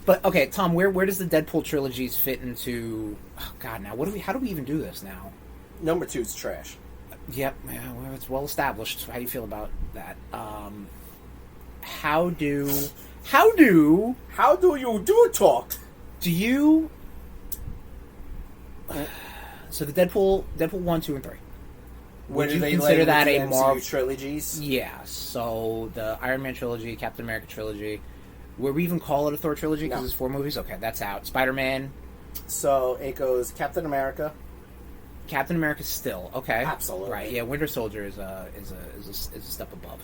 but, okay, Tom, where does the Deadpool trilogies fit into, oh god, now, how do we even do this now? Number 2 is trash. Yep, yeah, well, it's well established. How do you feel about that? How do you do talk? Do you? So the Deadpool 1, 2, and 3. Would you consider that a Marvel trilogies? Yeah. So the Iron Man trilogy, Captain America trilogy. Would we even call it a Thor trilogy because it's 4 movies? Okay, that's out. Spider-Man. So it goes Captain America. Captain America still okay. Absolutely right. Yeah, Winter Soldier is a step above.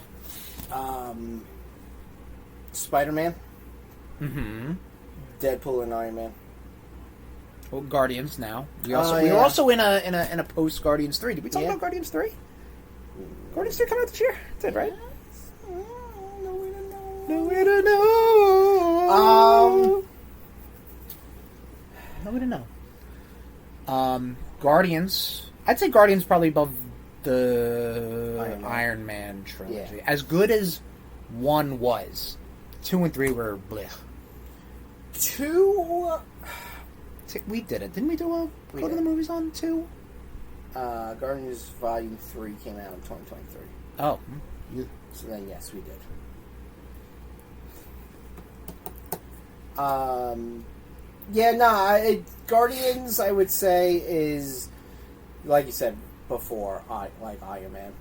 Spider-Man. Mm-hmm. Deadpool and Iron Man. Well, Guardians now. We were also in a post Guardians 3. Did we talk about Guardians 3? Guardians 3 coming out this year. It did, right? No way to know. No way to know. No way to know. Guardians. I'd say Guardians probably above the Iron Man trilogy. Yeah. As good as 1 was, 2 and 3 were blech. 2. We did it. Didn't we do a go to the movies on 2? Guardians Volume 3 came out in 2023. Oh. So then, yes, we did. Guardians, I would say, is, like you said before, like Iron Man.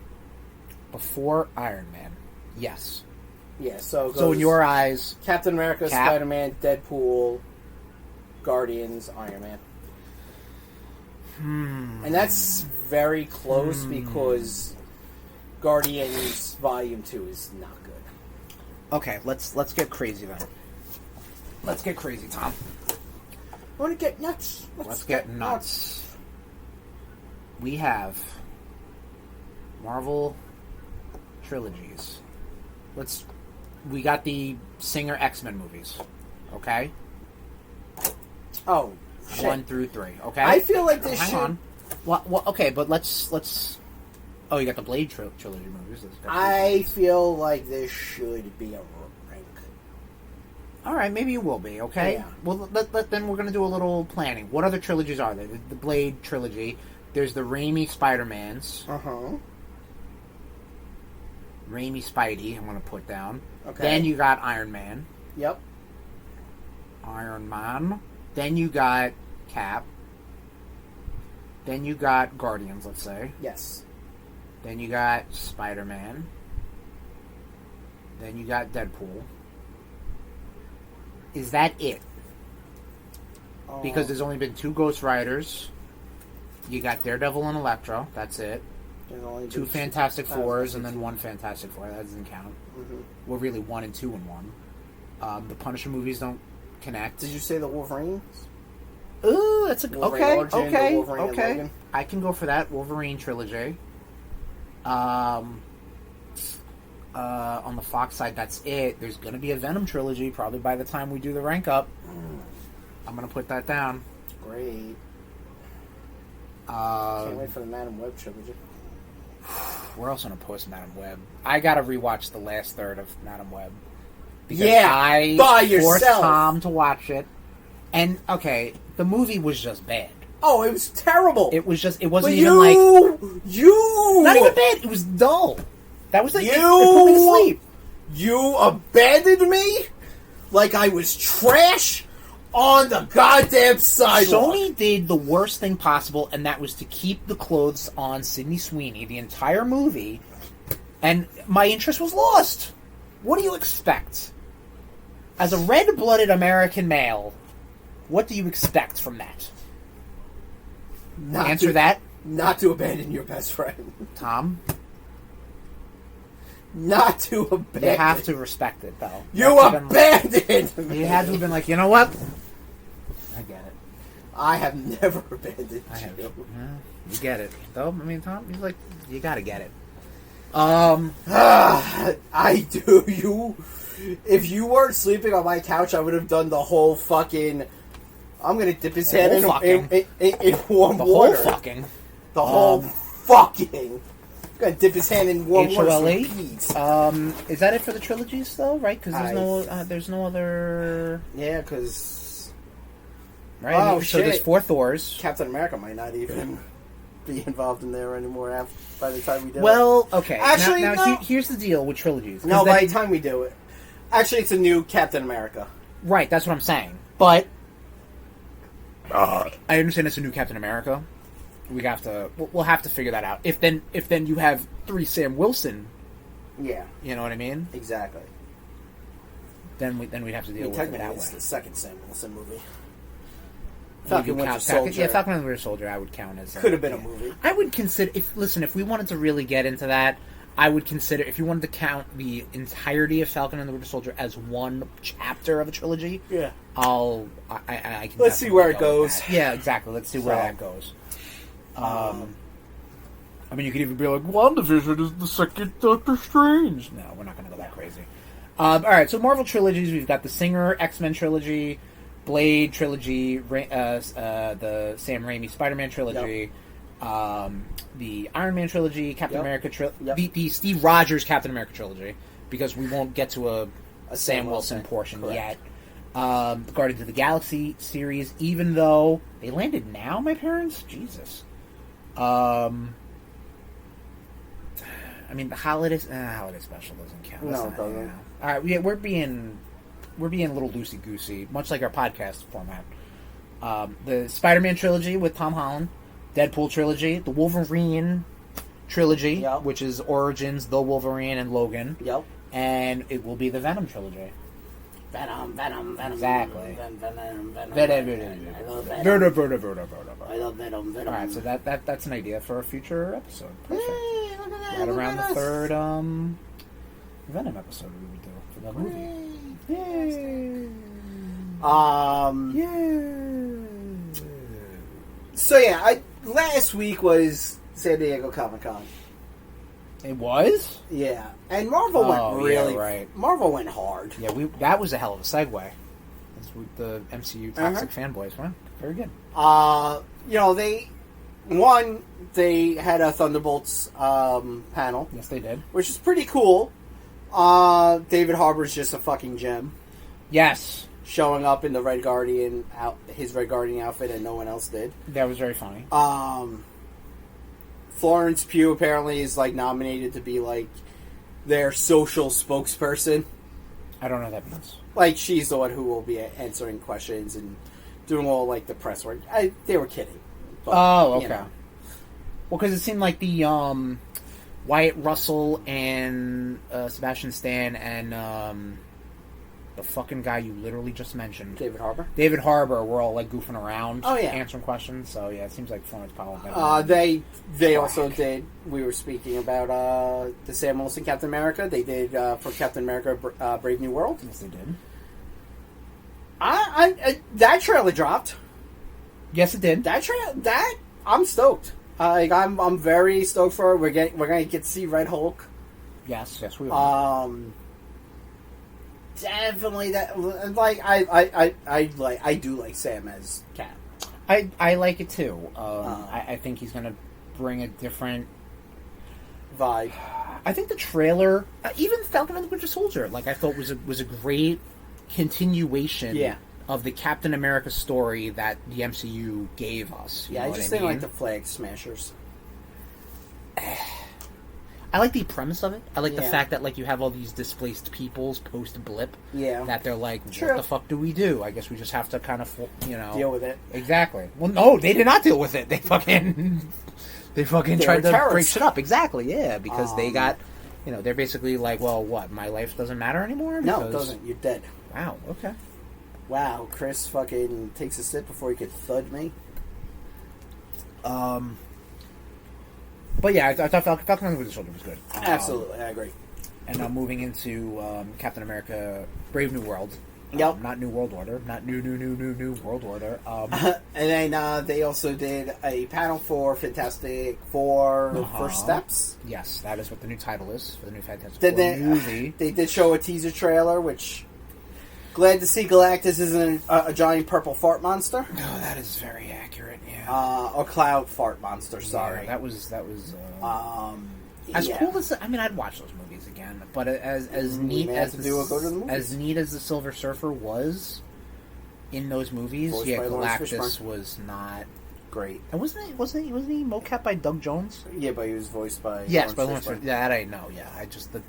Before Iron Man. Yes. Yeah, so in your eyes... Captain America, Spider-Man, Deadpool, Guardians, Iron Man. And that's very close because Guardians Volume 2 is not good. Okay, let's get crazy then. Let's get crazy, Tom. I want to get nuts. Let's get nuts. We have Marvel trilogies. We got the Singer X-Men movies. Okay? Oh, shit. 1 through 3. Okay? I feel like this Hang on. Well, okay, but let's... Oh, you got the Blade trilogy movies. I feel like this should be a rank. All right, maybe it will be, okay? Yeah. Well, then we're going to do a little planning. What other trilogies are there? The Blade trilogy. There's the Raimi Spider-Mans. Uh-huh. Raimi Spidey, I'm going to put down. Okay. Then you got Iron Man. Yep. Iron Man. Then you got Cap. Then you got Guardians, let's say. Yes. Then you got Spider-Man. Then you got Deadpool. Is that it? Because there's only been 2 Ghost Riders. You got Daredevil and Elektra. That's it. 2 Fantastic Fours and then 1 Fantastic Four. That doesn't count. Mm-hmm. Well, really 1 and 2 and 1. The Punisher movies don't connect. Did you say the Wolverine? Ooh, that's a Wolverine okay. I can go for that Wolverine trilogy. On the Fox side, that's it. There's going to be a Venom trilogy probably by the time we do the rank up. I'm going to put that down. Great. Can't wait for the Madam Web trilogy. We're also going to post Madam Web. I got to rewatch the last third of Madam Web. Because I forced Tom to watch it. And, okay, the movie was just bad. Oh, it was terrible. It wasn't even like... Not even bad. It was dull. That was like... It put me to sleep. You abandoned me like I was trash on the goddamn sidewalk. Sony did the worst thing possible, and that was to keep the clothes on Sydney Sweeney the entire movie, and my interest was lost. What do you expect? As a red-blooded American male, what do you expect from that? Answer that. Not to abandon your best friend. Tom? Not to abandon. You have to respect it, though. You abandoned me. You had to have been like, you know what? I get it. I have never abandoned you. Yeah, you get it. Though, I mean, Tom, he's like, you gotta get it. I do. If you weren't sleeping on my couch, I would have done the whole fucking... I'm gonna dip his head in warm water. The whole fucking. I'm gonna dip his hand in warm water. Is that it for the trilogies, though? Right? Because there's no other. Yeah, because. Right. Oh, so there's 4 Thors. Captain America might not even be involved in there anymore by the time we do it. Well, okay. Actually, now here's the deal with trilogies. No, by the time we do it, actually, it's a new Captain America. Right. That's what I'm saying. But I understand it's a new Captain America. We'll have to figure that out. If then you have 3 Sam Wilson. Yeah. You know what I mean? Exactly. Then we'd have to deal with it that way. It's the second Sam Wilson movie. Falcon Winter Soldier. Yeah, Falcon and Winter Soldier I would count as... Could have been a movie. I would consider... If we wanted to really get into that, I would consider... If you wanted to count the entirety of Falcon and the Winter Soldier as one chapter of a trilogy... Yeah. I can... Let's see where it goes. Yeah, exactly. Let's see where that goes. I mean, you could even be like, WandaVision is the second Doctor Strange. No, we're not going to go that crazy. All right, so Marvel trilogies, we've got the Singer X-Men trilogy, Blade trilogy, the Sam Raimi Spider-Man trilogy, the Iron Man trilogy, Captain America trilogy, the Steve Rogers Captain America trilogy, because we won't get to a Sam Wilson portion yet. The Guardians of the Galaxy series, even though they landed now, my parents? Jesus. I mean, the holiday special doesn't count. No, it doesn't. Yeah. All right, we're being a little loosey goosey, much like our podcast format. The Spider-Man trilogy with Tom Holland, Deadpool trilogy, the Wolverine trilogy, which is Origins, The Wolverine, and Logan. Yep. And it will be the Venom trilogy. Venom. Exactly. Venom. I love Venom. All right, so that's an idea for a future episode. Perfect. Right around the third Venom episode we would do for the movie. So yeah, last week was San Diego Comic-Con. It was? Yeah. And Marvel went really... Yeah, right. Marvel went hard. Yeah, that was a hell of a segue. That's with the MCU toxic fanboys, huh? Very good. They had a Thunderbolts panel. Yes, they did. Which is pretty cool. David Harbour's just a fucking gem. Yes. Showing up in the Red Guardian his Red Guardian outfit and no one else did. That was very funny. Florence Pugh apparently is nominated to be their social spokesperson. I don't know what that means. She's the one who will be answering questions and doing all the press work. They were kidding. But, okay. Well, because it seemed like the Wyatt Russell and Sebastian Stan and the fucking guy you literally just mentioned, David Harbour, were all goofing around, answering questions. So yeah, it seems like Florence Pugh. They also did. We were speaking about the Sam Wilson Captain America. They did for Captain America Brave New World. Yes, they did. That trailer dropped. Yes, it did. That I'm stoked. I'm very stoked for it. We're gonna get to see Red Hulk. Yes, we are. Definitely that. I do like Sam as Cap. I like it too. I think he's gonna bring a different vibe. I think the trailer, even Falcon and the Winter Soldier, I thought was a great continuation. Yeah. Of the Captain America story that the MCU gave us. I just didn't like the Flag Smashers. I like the premise of it. I like the fact that you have all these displaced peoples post blip. Yeah. That they're like, what the fuck do we do? I guess we just have to kind of deal with it. Exactly. Well, no, they did not deal with it. They fucking tried to break shit up. Exactly. Yeah, because they got they're basically like, well, what? My life doesn't matter anymore. No, it doesn't. You're dead. Wow. Okay. Wow, Chris fucking takes a sip before he could thud me. But yeah, I thought Falcon and the Winter Soldier was good. Absolutely, I agree. And now moving into Captain America: Brave New World. Yep. Not New World Order. Not New World Order. And then they also did a panel for Fantastic Four First Steps. Yes, that is what the new title is for the new Fantastic Four movie. They did show a teaser trailer, which... Glad to see Galactus isn't a giant purple fart monster. Oh, that is very accurate. Yeah. Or cloud fart monster. Sorry. Yeah, that was. As cool as I'd watch those movies again, but as neat as neat as the Silver Surfer was in those movies, Galactus was not great. And wasn't he mocap by Doug Jones? Yeah, but he was voiced by by Lawrence Fishburne. Yeah, that I know. Yeah, I just the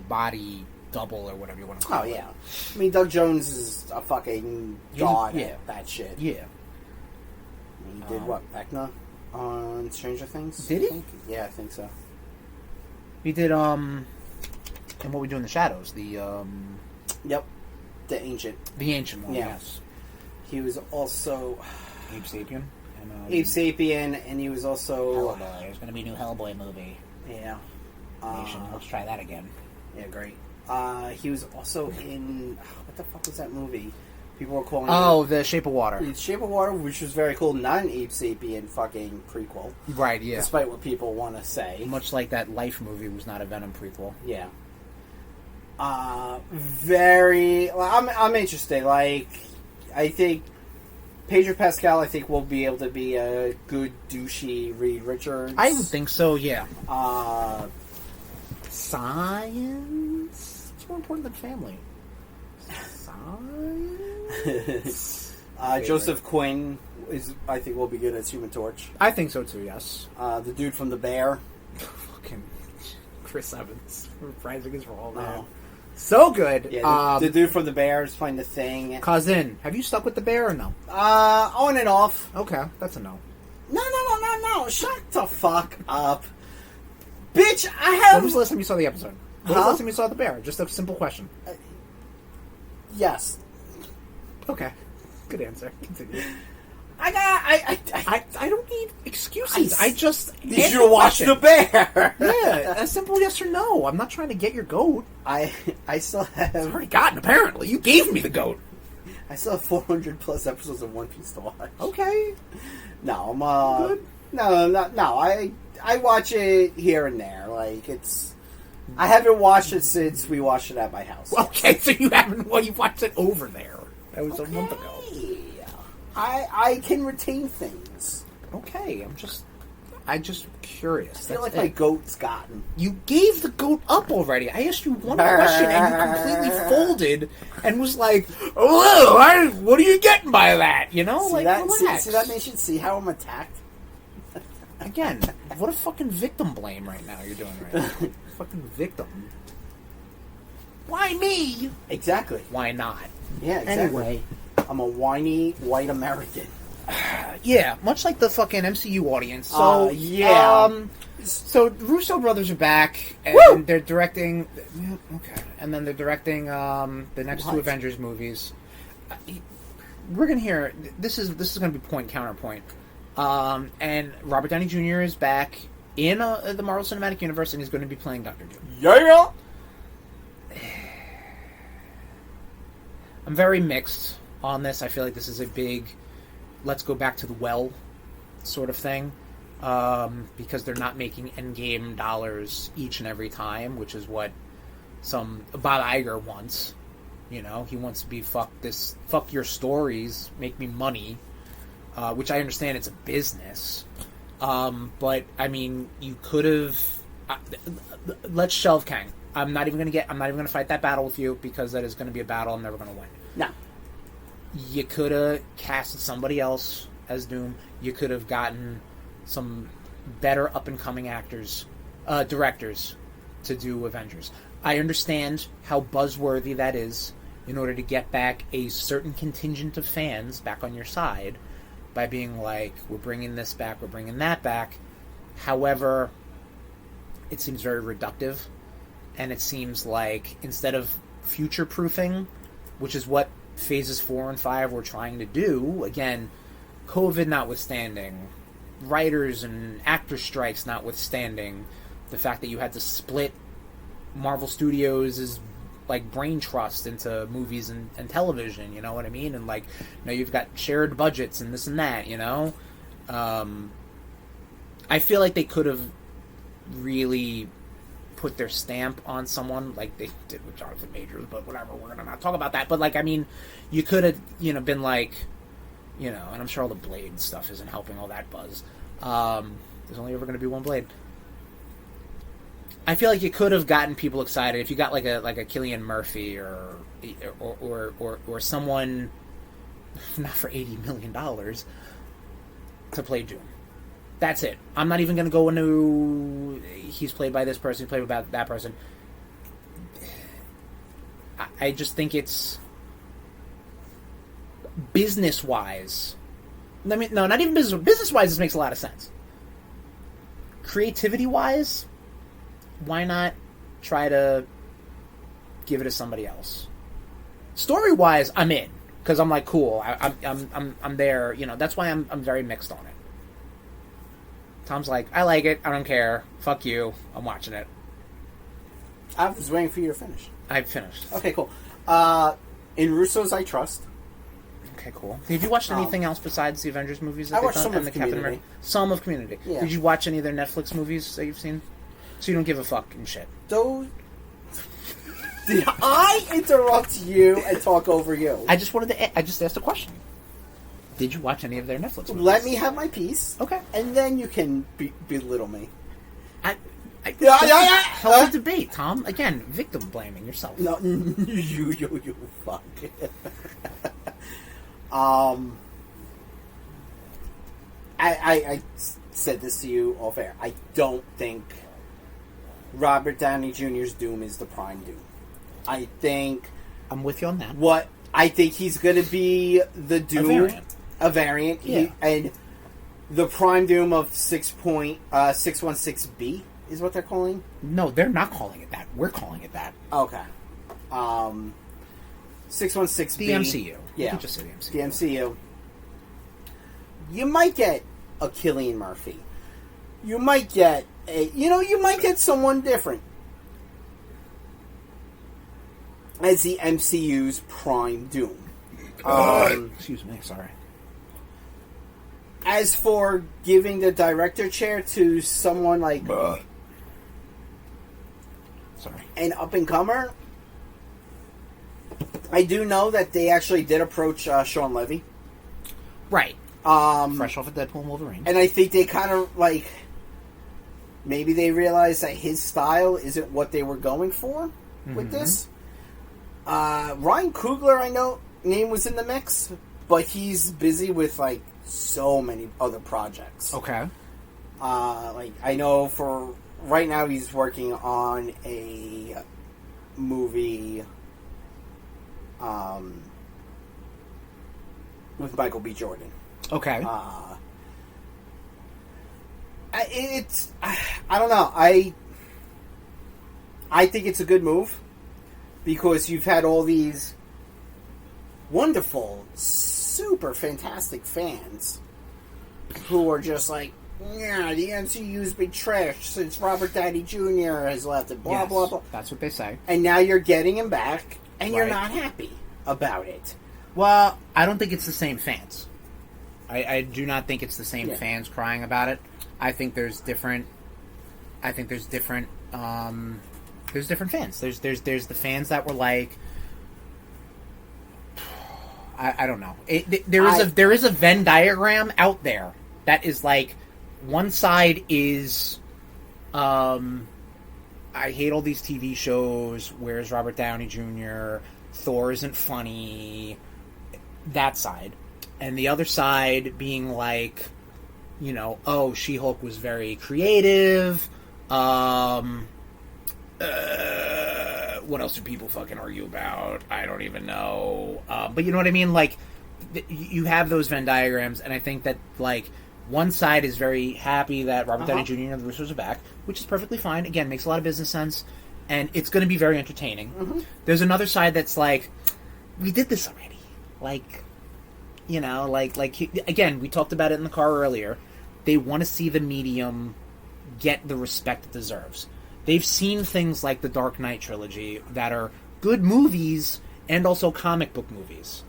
body double or whatever you want to call it. Oh yeah, I mean Doug Jones is a fucking god at that shit. Yeah. He did what? Vecna on Stranger Things? Did he? Yeah, I think so. He did, and What We Do in the Shadows, Yep. The Ancient. The Ancient one, Yeah. yes. He was also... Ape Sapien? And, Ape Sapien, and he was also... Hellboy. There's going to be a new Hellboy movie. Yeah. Nation. Let's try that again. Yeah, great. He was also in... What the fuck was that movie? People were calling it... The Shape of Water. Shape of Water, which was very cool. Not an Ape Sapien fucking prequel. Right, yeah. Despite what people want to say. Much like that Life movie was not a Venom prequel. Yeah. Very... Well, I'm interested. Like, I think Pedro Pascal, I think, will be able to be a good, douchey Reed Richards. I would think so, yeah. Science? It's more important than family. Science? Joseph Quinn I think, will be good as Human Torch. I think so, too, yes. The dude from The Bear. Fucking Chris Evans. Reprising his role now. So good. Yeah, the dude from The Bear is playing the Thing. Cousin, have you stuck with The Bear or no? On and off. Okay, that's a no. No. Shut the fuck up. Bitch, I have... When was the last time you saw the episode? When was the last time you saw The Bear? Just a simple question. Yes. Okay. Good answer. Continue. I don't need excuses. I just need you to watch The Bear. Yeah, a simple yes or no. I'm not trying to get your goat. I still have... It's already gotten, apparently. You gave me the goat. I still have 400 plus episodes of One Piece to watch. Okay. No, I'm good. No. I watch it here and there. Like, it's... I haven't watched it since we watched it at my house. Okay, so you haven't... Well, you watched it over there. That was a month ago. I can retain things. Okay, I'm just curious. I feel like my goat's gotten. You gave the goat up already. I asked you one question and you completely folded and was like, "Oh, what are you getting by that?" You know, see like that, relax. See that nation? See how I'm attacked? Again, what a fucking victim blame right now you're doing right now. Fucking victim. Why me? Exactly. Why not? Yeah, exactly. Anyway. I'm a whiny white American. Yeah, much like the fucking MCU audience. So, so Russo brothers are back, and they're directing... Okay. And then they're directing the next two Avengers movies. We're going to hear... This is going to be point counterpoint. And Robert Downey Jr. is back in the Marvel Cinematic Universe, and he's going to be playing Dr. Doom. Yeah! I'm very mixed on this. I feel like this is a big let's go back to the well sort of thing, because they're not making endgame dollars each and every time, which is what some Bob Iger wants. You know, he wants to be fuck your stories, make me money, which I understand it's a business, but I mean, you could have. Let's shelve Kang. I'm not even gonna fight that battle with you, because that is going to be a battle I'm never going to win. No. You could have casted somebody else as Doom. You could have gotten some better up-and-coming directors to do Avengers. I understand how buzzworthy that is in order to get back a certain contingent of fans back on your side by being like, we're bringing this back, we're bringing that back. However, it seems very reductive, and it seems like instead of future-proofing, which is what Phases 4 and 5 were trying to do, again, COVID notwithstanding, writers and actor strikes notwithstanding, the fact that you had to split Marvel Studios' like brain trust into movies and television, you know what I mean? And like, you know, you've got shared budgets and this and that, you know? I feel like they could have really put their stamp on someone like they did with Jonathan Majors, but whatever, we're gonna not talk about that. But like, I mean, you could have, you know, been like, you know, and I'm sure all the Blade stuff isn't helping all that buzz. There's only ever going to be one Blade. I feel like you could have gotten people excited if you got like a Cillian Murphy or someone, not for $80 million, to play Doom. That's it. I'm not even going to go into he's played by this person, he's played by that person. I just think it's business-wise, No, not even business. Business-wise, this makes a lot of sense. Creativity-wise, why not try to give it to somebody else? Story-wise, I'm in because I'm like, cool. I'm there. You know, that's why I'm very mixed on it. Tom's like, I like it. I don't care. Fuck you. I'm watching it. I was waiting for you to finish. I finished. Okay, cool. In Russo's I Trust. Okay, cool. Have you watched anything else besides the Avengers movies that I they've watched done? some and of the Captain Community. America? Some of Community. Yeah. Did you watch any of their Netflix movies that you've seen? So you don't give a fucking shit. Those... Did I interrupt you and talk over you? I just asked a question. Did you watch any of their Netflix movies? Let me have my piece. Okay. And then you can belittle me. Healthy debate, Tom. Again, victim blaming yourself. No, you fuck. I said this to you off air. I don't think Robert Downey Jr.'s Doom is the prime Doom. I think I'm with you on that. What I think he's going to be the Doom, a variant, yeah. And the prime Doom of 616B is what they're calling. No, they're not calling it that. We're calling it that. Okay. 616B. The MCU. Yeah. You can just say the MCU. The MCU. You might get a Cillian Murphy. You might get you might get someone different as the MCU's prime Doom. Excuse me, sorry. As for giving the director chair to someone like an up-and-comer, I do know that they actually did approach Sean Levy. Right. Fresh off of Deadpool and Wolverine. And I think they kind of, maybe they realized that his style isn't what they were going for with this. Ryan Coogler, I know, name was in the mix, but he's busy with, so many other projects. Okay. I know for right now he's working on a movie with Michael B. Jordan. Okay. I don't know. I think it's a good move because you've had all these wonderful, super fantastic fans who are just like, yeah, the MCU's been trashed since Robert Downey Jr. has left it, blah, blah, blah. That's what they say. And now you're getting him back, and you're Right. not happy about it. Well, I don't think it's the same fans. I do not think it's the same fans crying about it. I think there's different. There's different fans. There's the fans that were like, I don't know. There is a Venn diagram out there that is like, one side is, I hate all these TV shows. Where's Robert Downey Jr.? Thor isn't funny. That side. And the other side being like, oh, She-Hulk was very creative. What else do people fucking argue about? I don't even know. But you know what I mean? Like, you have those Venn diagrams, and I think that, one side is very happy that Robert Downey Jr. and the Russos are back, which is perfectly fine. Again, makes a lot of business sense, and it's going to be very entertaining. Mm-hmm. There's another side that's like, we did this already. Again, we talked about it in the car earlier. They want to see the medium get the respect it deserves. They've seen things like the Dark Knight trilogy that are good movies and also comic book movies.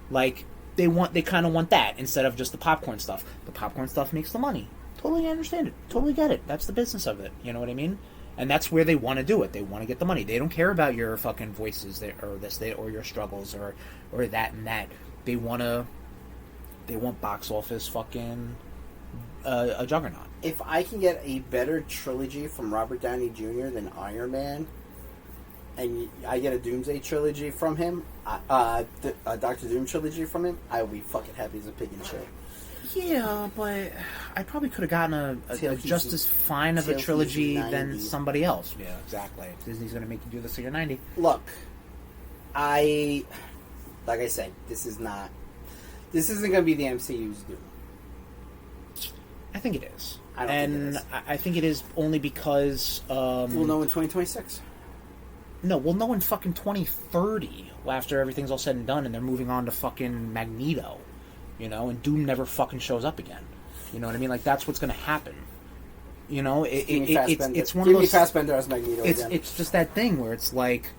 They kind of want that instead of just the popcorn stuff. The popcorn stuff makes the money. Totally understand it. Totally get it. That's the business of it. You know what I mean? And that's where they want to do it. They want to get the money. They don't care about your fucking voices or your struggles or that and that. They want box office fucking a juggernaut. If I can get a better trilogy from Robert Downey Jr. than Iron Man, and I get a Doomsday trilogy from him, a Doctor Doom trilogy from him, I will be fucking happy as a pig in shit. Yeah, but I probably could have gotten a just as fine of a trilogy than somebody else. Yeah, exactly. Disney's going to make you do this till you're 90. Look, like I said, this isn't going to be the MCU's Doom. I think it is. I don't think it is. I think it is only because... we'll know in 2026. No, we'll know in fucking 2030 after everything's all said and done and they're moving on to fucking Magneto. You know, and Doom never fucking shows up again. You know what I mean? Like, that's what's going to happen. You know, it's one of those... Fassbender as Magneto again. It's just that thing where it's like...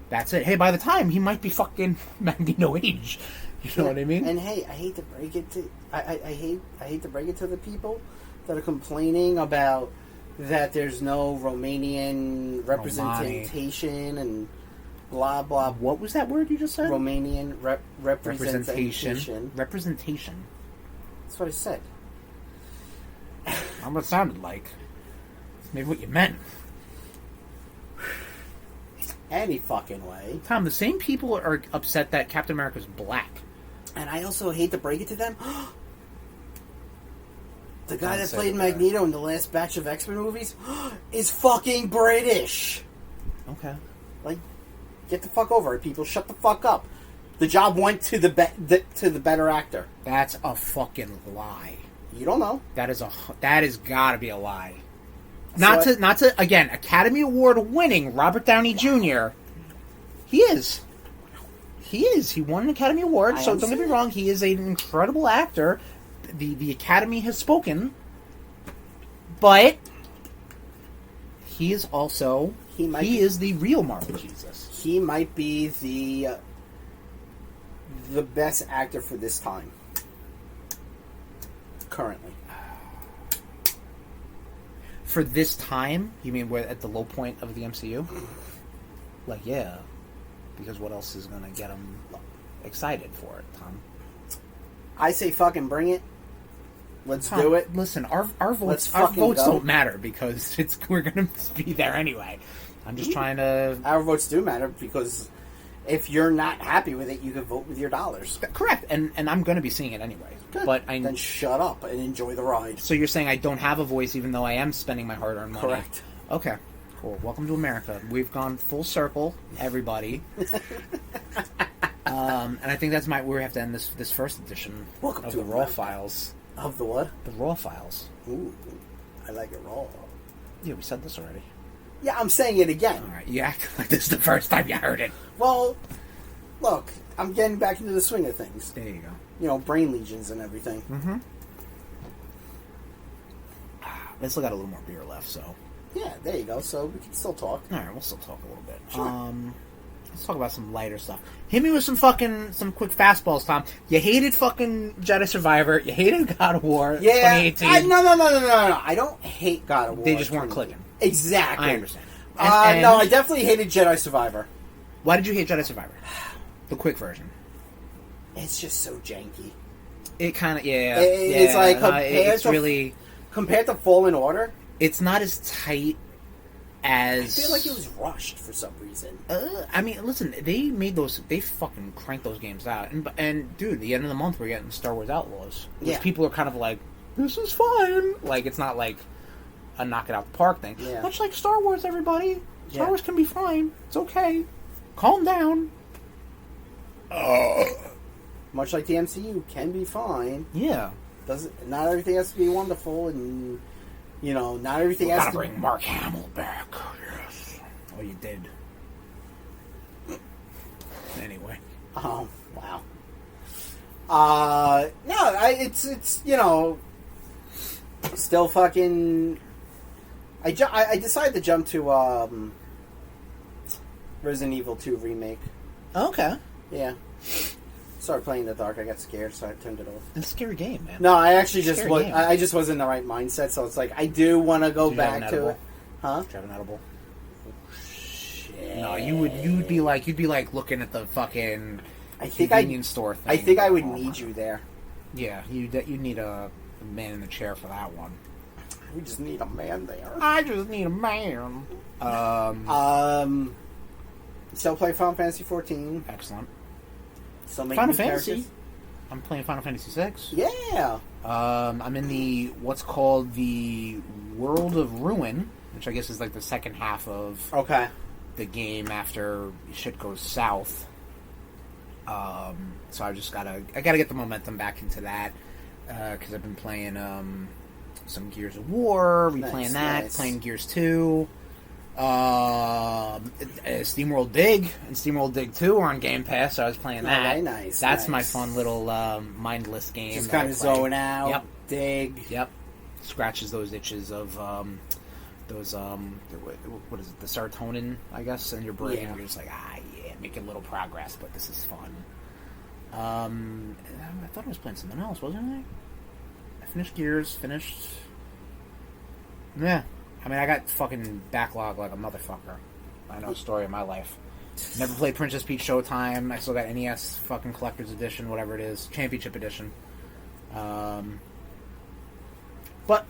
That's it. Hey, by the time, he might be fucking Magneto age. You know what I mean? And hey, I hate to break it to... I hate to break it to the people that are complaining about that there's no Romanian representation and blah, blah. What was that word you just said? Romanian representation. Representation. That's what I said. Not what it sounded like. Maybe what you meant. Any fucking way. Tom, the same people are upset that Captain America's black. And I also hate to break it to them. The guy that played Magneto in the last batch of X-Men movies is fucking British. Okay. Like, get the fuck over it, people. Shut the fuck up. The job went to the better actor. That's a fucking lie. You don't know. That has got to be a lie. Not to again, Academy Award winning Robert Downey Jr. He is. He won an Academy Award, so don't get me wrong, he is an incredible actor. The Academy has spoken. But he is also he is the real Marvel Jesus. He might be the best actor for this time. Currently. For this time? You mean we're at the low point of the MCU? Like, yeah. Because what else is going to get them excited for it, Tom? I say fucking bring it. Let's do it. Listen, our votes don't matter because we're going to be there anyway. I'm just trying to... Our votes do matter because if you're not happy with it, you can vote with your dollars. Correct, and I'm going to be seeing it anyway. Good. But then shut up and enjoy the ride. So you're saying I don't have a voice even though I am spending my hard-earned money? Correct. Okay, cool. Welcome to America. We've gone full circle, everybody. And I think that's where we have to end this first edition of the Raw Files. Of the what? The Raw Files. Ooh, I like it raw. Yeah, we said this already. Yeah, I'm saying it again. All right, you act like this is the first time you heard it. Well, look, I'm getting back into the swing of things. There you go. You know, brain legions and everything. Mm-hmm. I still got a little more beer left, so... Yeah, there you go. So we can still talk. All right, we'll still talk a little bit. Sure. Let's talk about some lighter stuff. Hit me with some quick fastballs, Tom. You hated fucking Jedi Survivor. You hated God of War 2018. No. I don't hate God of War. They just weren't clicking. Exactly. I understand. No, I definitely hated Jedi Survivor. Why did you hate Jedi Survivor? The quick version. It's just so janky. It kind of, yeah. It's like compared to Fallen Order. It's not as tight as... I feel like it was rushed for some reason. I mean, listen, they fucking cranked those games out. And dude, the end of the month we're getting Star Wars Outlaws. Which people are kind of like, this is fine. Like, it's not like a knock it out the park thing. Yeah. Much like Star Wars, everybody. Star Wars can be fine. It's okay. Calm down. Much like the MCU can be fine. Yeah. Not everything has to be wonderful, and not everything has to bring Mark Hamill back. Yes. Oh, you did. Anyway. Oh, wow. No, it's still fucking. I decided to jump to Resident Evil 2 remake. Okay. Yeah. Started playing in the dark. I got scared, so I turned it off. It's a scary game, man. No, I actually just was. I just was in the right mindset, so it's like I do want to go back to it. Huh? Did you have an edible? Oh, shit. No, you'd be like looking at the fucking convenience store thing. I think I would need you there. Yeah, you need a man in the chair for that one. We just need a man there. I just need a man. Still play Final Fantasy 14. Excellent. Still Final Fantasy. I'm playing Final Fantasy 6. Yeah. I'm in the what's called the World of Ruin, which I guess is like the second half of the game after shit goes south. So I gotta get the momentum back into that. because I've been playing some Gears of War, replaying that, playing Gears 2. SteamWorld Dig and SteamWorld Dig 2 are on Game Pass, so I was playing that. Okay, nice. That's my fun little mindless game. Just kind of zone out. Yep. Dig. Yep. Scratches those itches of those what is it? The serotonin, I guess, in your brain. Yeah. You're just like, making little progress, but this is fun. I thought I was playing something else, wasn't I? I finished Gears. Yeah. I mean, I got fucking backlog like a motherfucker. I know the story of my life. Never played Princess Peach Showtime. I still got NES fucking Collector's Edition, whatever it is. Championship Edition. But,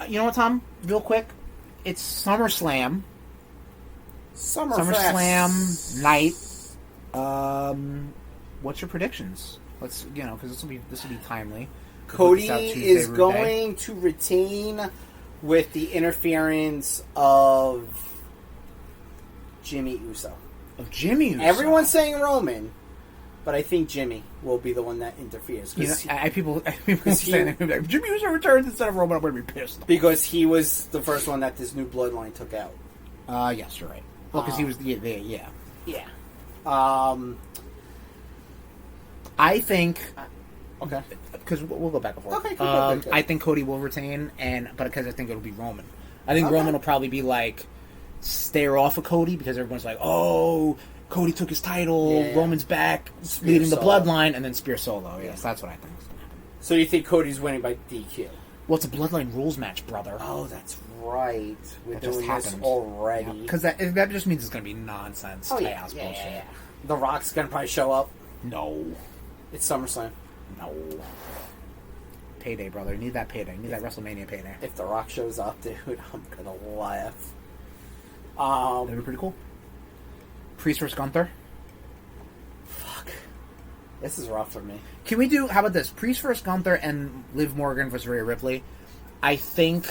you know what, Tom? Real quick. It's SummerSlam. SummerSlam night. What's your predictions? Let's, because this will be timely. Cody is going to retain with the interference of Jimmy Uso. Everyone's saying Roman, but I think Jimmy will be the one that interferes. People saying if Jimmy Uso returns instead of Roman, I'm going to be pissed. Because he was the first one that this new bloodline took out. Yes, you're right. Well, because he was yeah. I think. Okay. Because we'll go back and forth. Okay, good. I think Cody will retain, but because I think it'll be Roman. I think Roman will probably be like stare off of Cody because everyone's like, oh, Cody took his title, Roman's back, leading the bloodline, and then Spear solo. Yes, that's what I think is going to happen. So you think Cody's winning by DQ? Well, it's a bloodline rules match, brother. Oh, that's right. We're doing this already. Because that just means it's going to be nonsense, chaos bullshit. Yeah. The Rock's going to probably show up. No. It's SummerSlam. No. Payday, brother. You need that payday. You need that WrestleMania payday. If The Rock shows up, dude, I'm gonna laugh. That'd be pretty cool. Priest vs. Gunther. Fuck. This is rough for me. Can we do, how about this? Priest vs. Gunther and Liv Morgan vs. Rhea Ripley. I think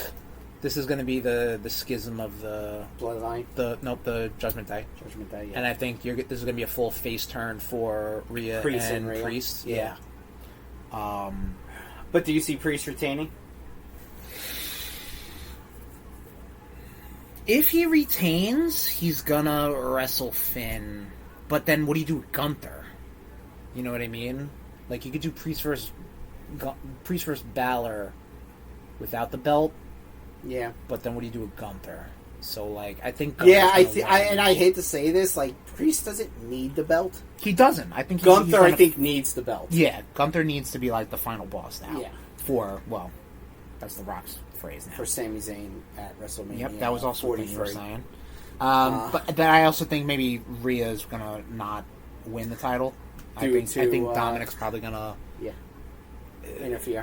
this is going to be the schism of the... Bloodline? The Judgment Day. Judgment Day, yeah. And I think this is going to be a full face turn for Rhea and Priest. Yeah. But do you see Priest retaining? If he retains, he's gonna wrestle Finn. But then what do you do with Gunther? You know what I mean? Like, you could do Priest versus Balor without the belt. Yeah. But then what do you do with Gunther? So, like, I think... I hate to say this, like, Priest doesn't need the belt. He doesn't. I think Gunther, needs the belt. Yeah, Gunther needs to be, like, the final boss now. Yeah. That's The Rock's phrase now. For Sami Zayn at WrestleMania. Yep, that was also what you were saying. But then I also think maybe Rhea's gonna not win the title. I think Dominic's probably gonna... Yeah.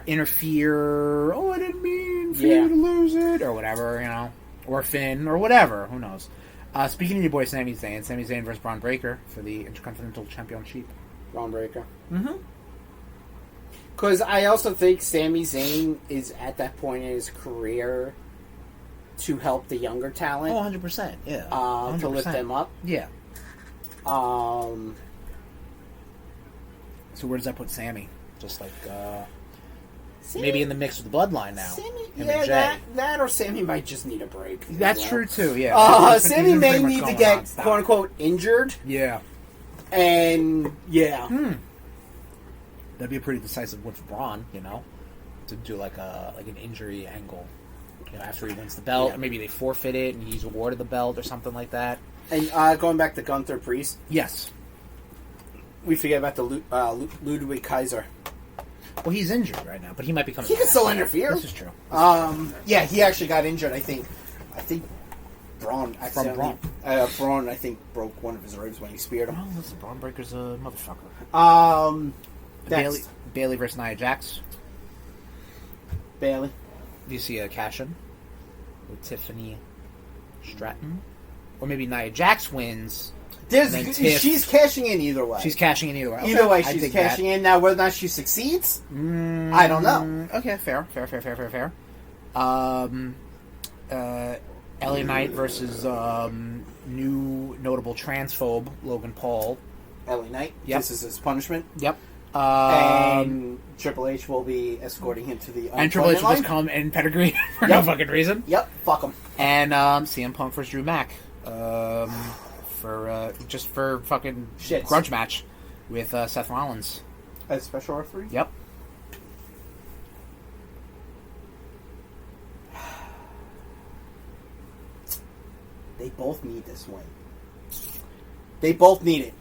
Interfere. Oh, I didn't mean for you to lose it. Or whatever, Or Finn, or whatever. Who knows? Speaking of your boy Sami Zayn versus Braun Breaker for the Intercontinental Championship. Braun Breaker. Mm-hmm. Because I also think Sami Zayn is at that point in his career to help the younger talent. Oh, 100%. Yeah. 100%. To lift them up. Yeah. So where does that put Sammy? Just like... maybe in the mix with the bloodline now. That or Sammy might just need a break. That's true too. Yeah. Sammy may need to get quote unquote injured. Yeah. And that'd be a pretty decisive win for Braun. To do like an injury angle. After he wins the belt, or maybe they forfeit it and he's awarded the belt or something like that. And going back to Gunther Priest. Yes. We forget about the Ludwig Kaiser. Well, he's injured right now, but he might be coming back. He can still interfere. This is true. He actually got injured, I think Braun accidentally... Braun, I think, broke one of his ribs when he speared him. Oh, listen, Braun Breaker's a motherfucker. Bailey versus Nia Jax. Bailey. Do you see a cash-in with Tiffany Stratton? Or maybe Nia Jax wins... She's cashing in either way. She's cashing in either way. Okay. Either way, she's cashing in. Now, whether or not she succeeds, I don't know. Okay, fair. LA Knight versus new notable transphobe Logan Paul. LA Knight? Yep. This is his punishment? Yep. And Triple H will be escorting him to the and Triple H will just come and pedigree for no fucking reason. Yep, fuck him. And CM Punk versus Drew Mac for fucking Shits. grudge match with Seth Rollins as special referee. Yep. They both need this win. They both need it.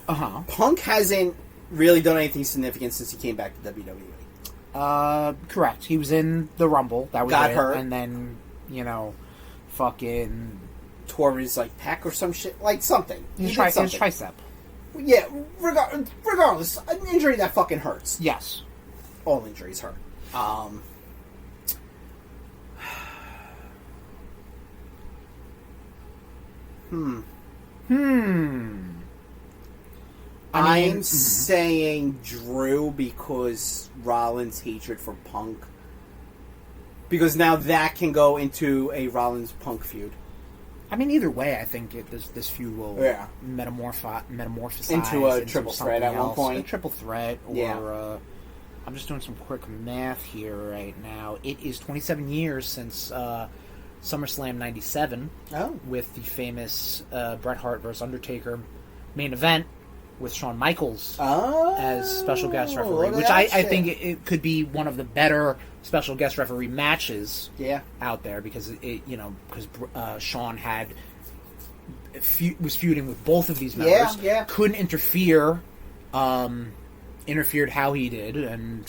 Punk hasn't really done anything significant since he came back to WWE. Correct. He was in the Rumble. That was Got it. hurt. And then, fucking... tore his, pec or some shit. Like, something. His tricep. Yeah, regardless, an injury that fucking hurts. Yes. All injuries hurt. I'm saying Drew because Rollins' hatred for Punk. Because now that can go into a Rollins-Punk feud. I mean, either way, I think this feud will metamorphosize into a triple threat at one point. A triple threat, or I'm just doing some quick math here right now. It is 27 years since SummerSlam '97, with the famous Bret Hart vs. Undertaker main event with Shawn Michaels as special guest referee, which I think it could be one of the better special guest referee matches out there because Shawn was feuding with both of these members, couldn't interfered how he did, and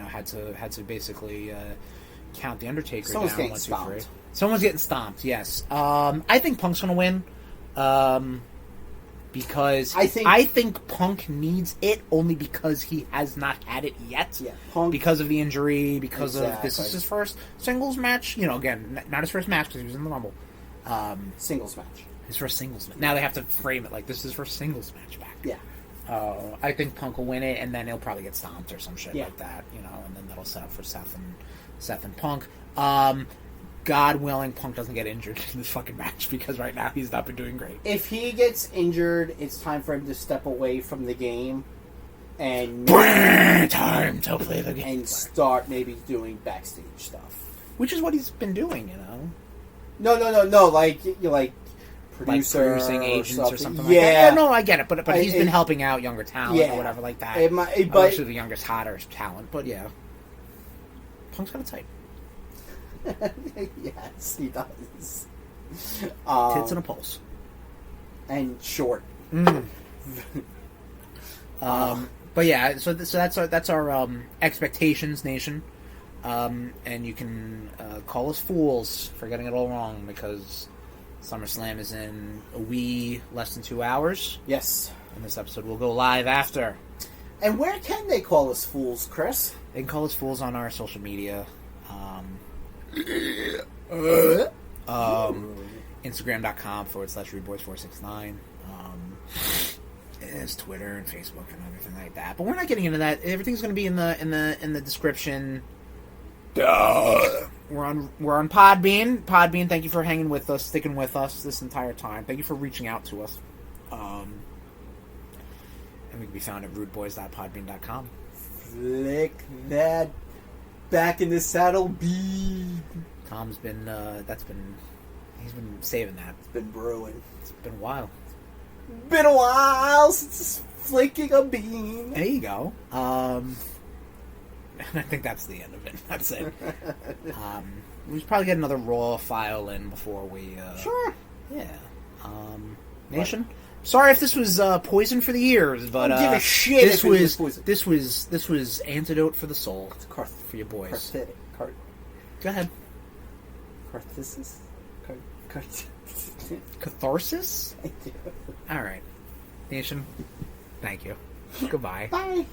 had to basically count the Undertaker down 1, 2, 3. Someone's getting stomped. Yes, I think Punk's going to win. Because I think Punk needs it only because he has not had it yet. Yeah, Punk, because of the injury, because of this is his first singles match. Again, not his first match because he was in the Rumble. Singles match. His first singles match. Now they have to frame it like this is his first singles match back. Yeah. I think Punk will win it, and then he'll probably get stomped or some shit like that. And then that'll set up for Seth and Punk. God willing, Punk doesn't get injured in this fucking match because right now he's not been doing great. If he gets injured, it's time for him to step away from the game and time to play the game and start maybe doing backstage stuff, which is what he's been doing. No, like producer, like producing agents or something. Yeah, like that. No, I get it, but he's been helping out younger talent or whatever like that. Obviously, the youngest, hotter talent, but yeah, Punk's got a type. Yes, he does. Tits and a pulse. And short. But yeah, so that's our expectations, nation. And you can call us fools for getting it all wrong because SummerSlam is in a wee less than 2 hours. Yes. And this episode will go live after. And where can they call us fools, Chris? They can call us fools on our social media. Instagram.com/RudeBoyz469. It's Twitter and Facebook and everything like that. But we're not getting into that. Everything's going to be in the description. Duh. We're on Podbean. Podbean, thank you for hanging with us, sticking with us this entire time. Thank you for reaching out to us. And we can be found at rudeboyz.podbean.com. Flick that back in the saddle bead. Tom's been he's been saving that. It's been brewing. It's been a while. Been a while since flicking a bean. There you go. I think that's the end of it. That's it. We should probably get another raw file in before we. Sure. Yeah. Nation. Sorry if this was poison for the ears, but don't give a shit. This was antidote for the soul. It's for your boys. Go ahead. Catharsis. Catharsis. All right, nation. Thank you. Goodbye. Bye.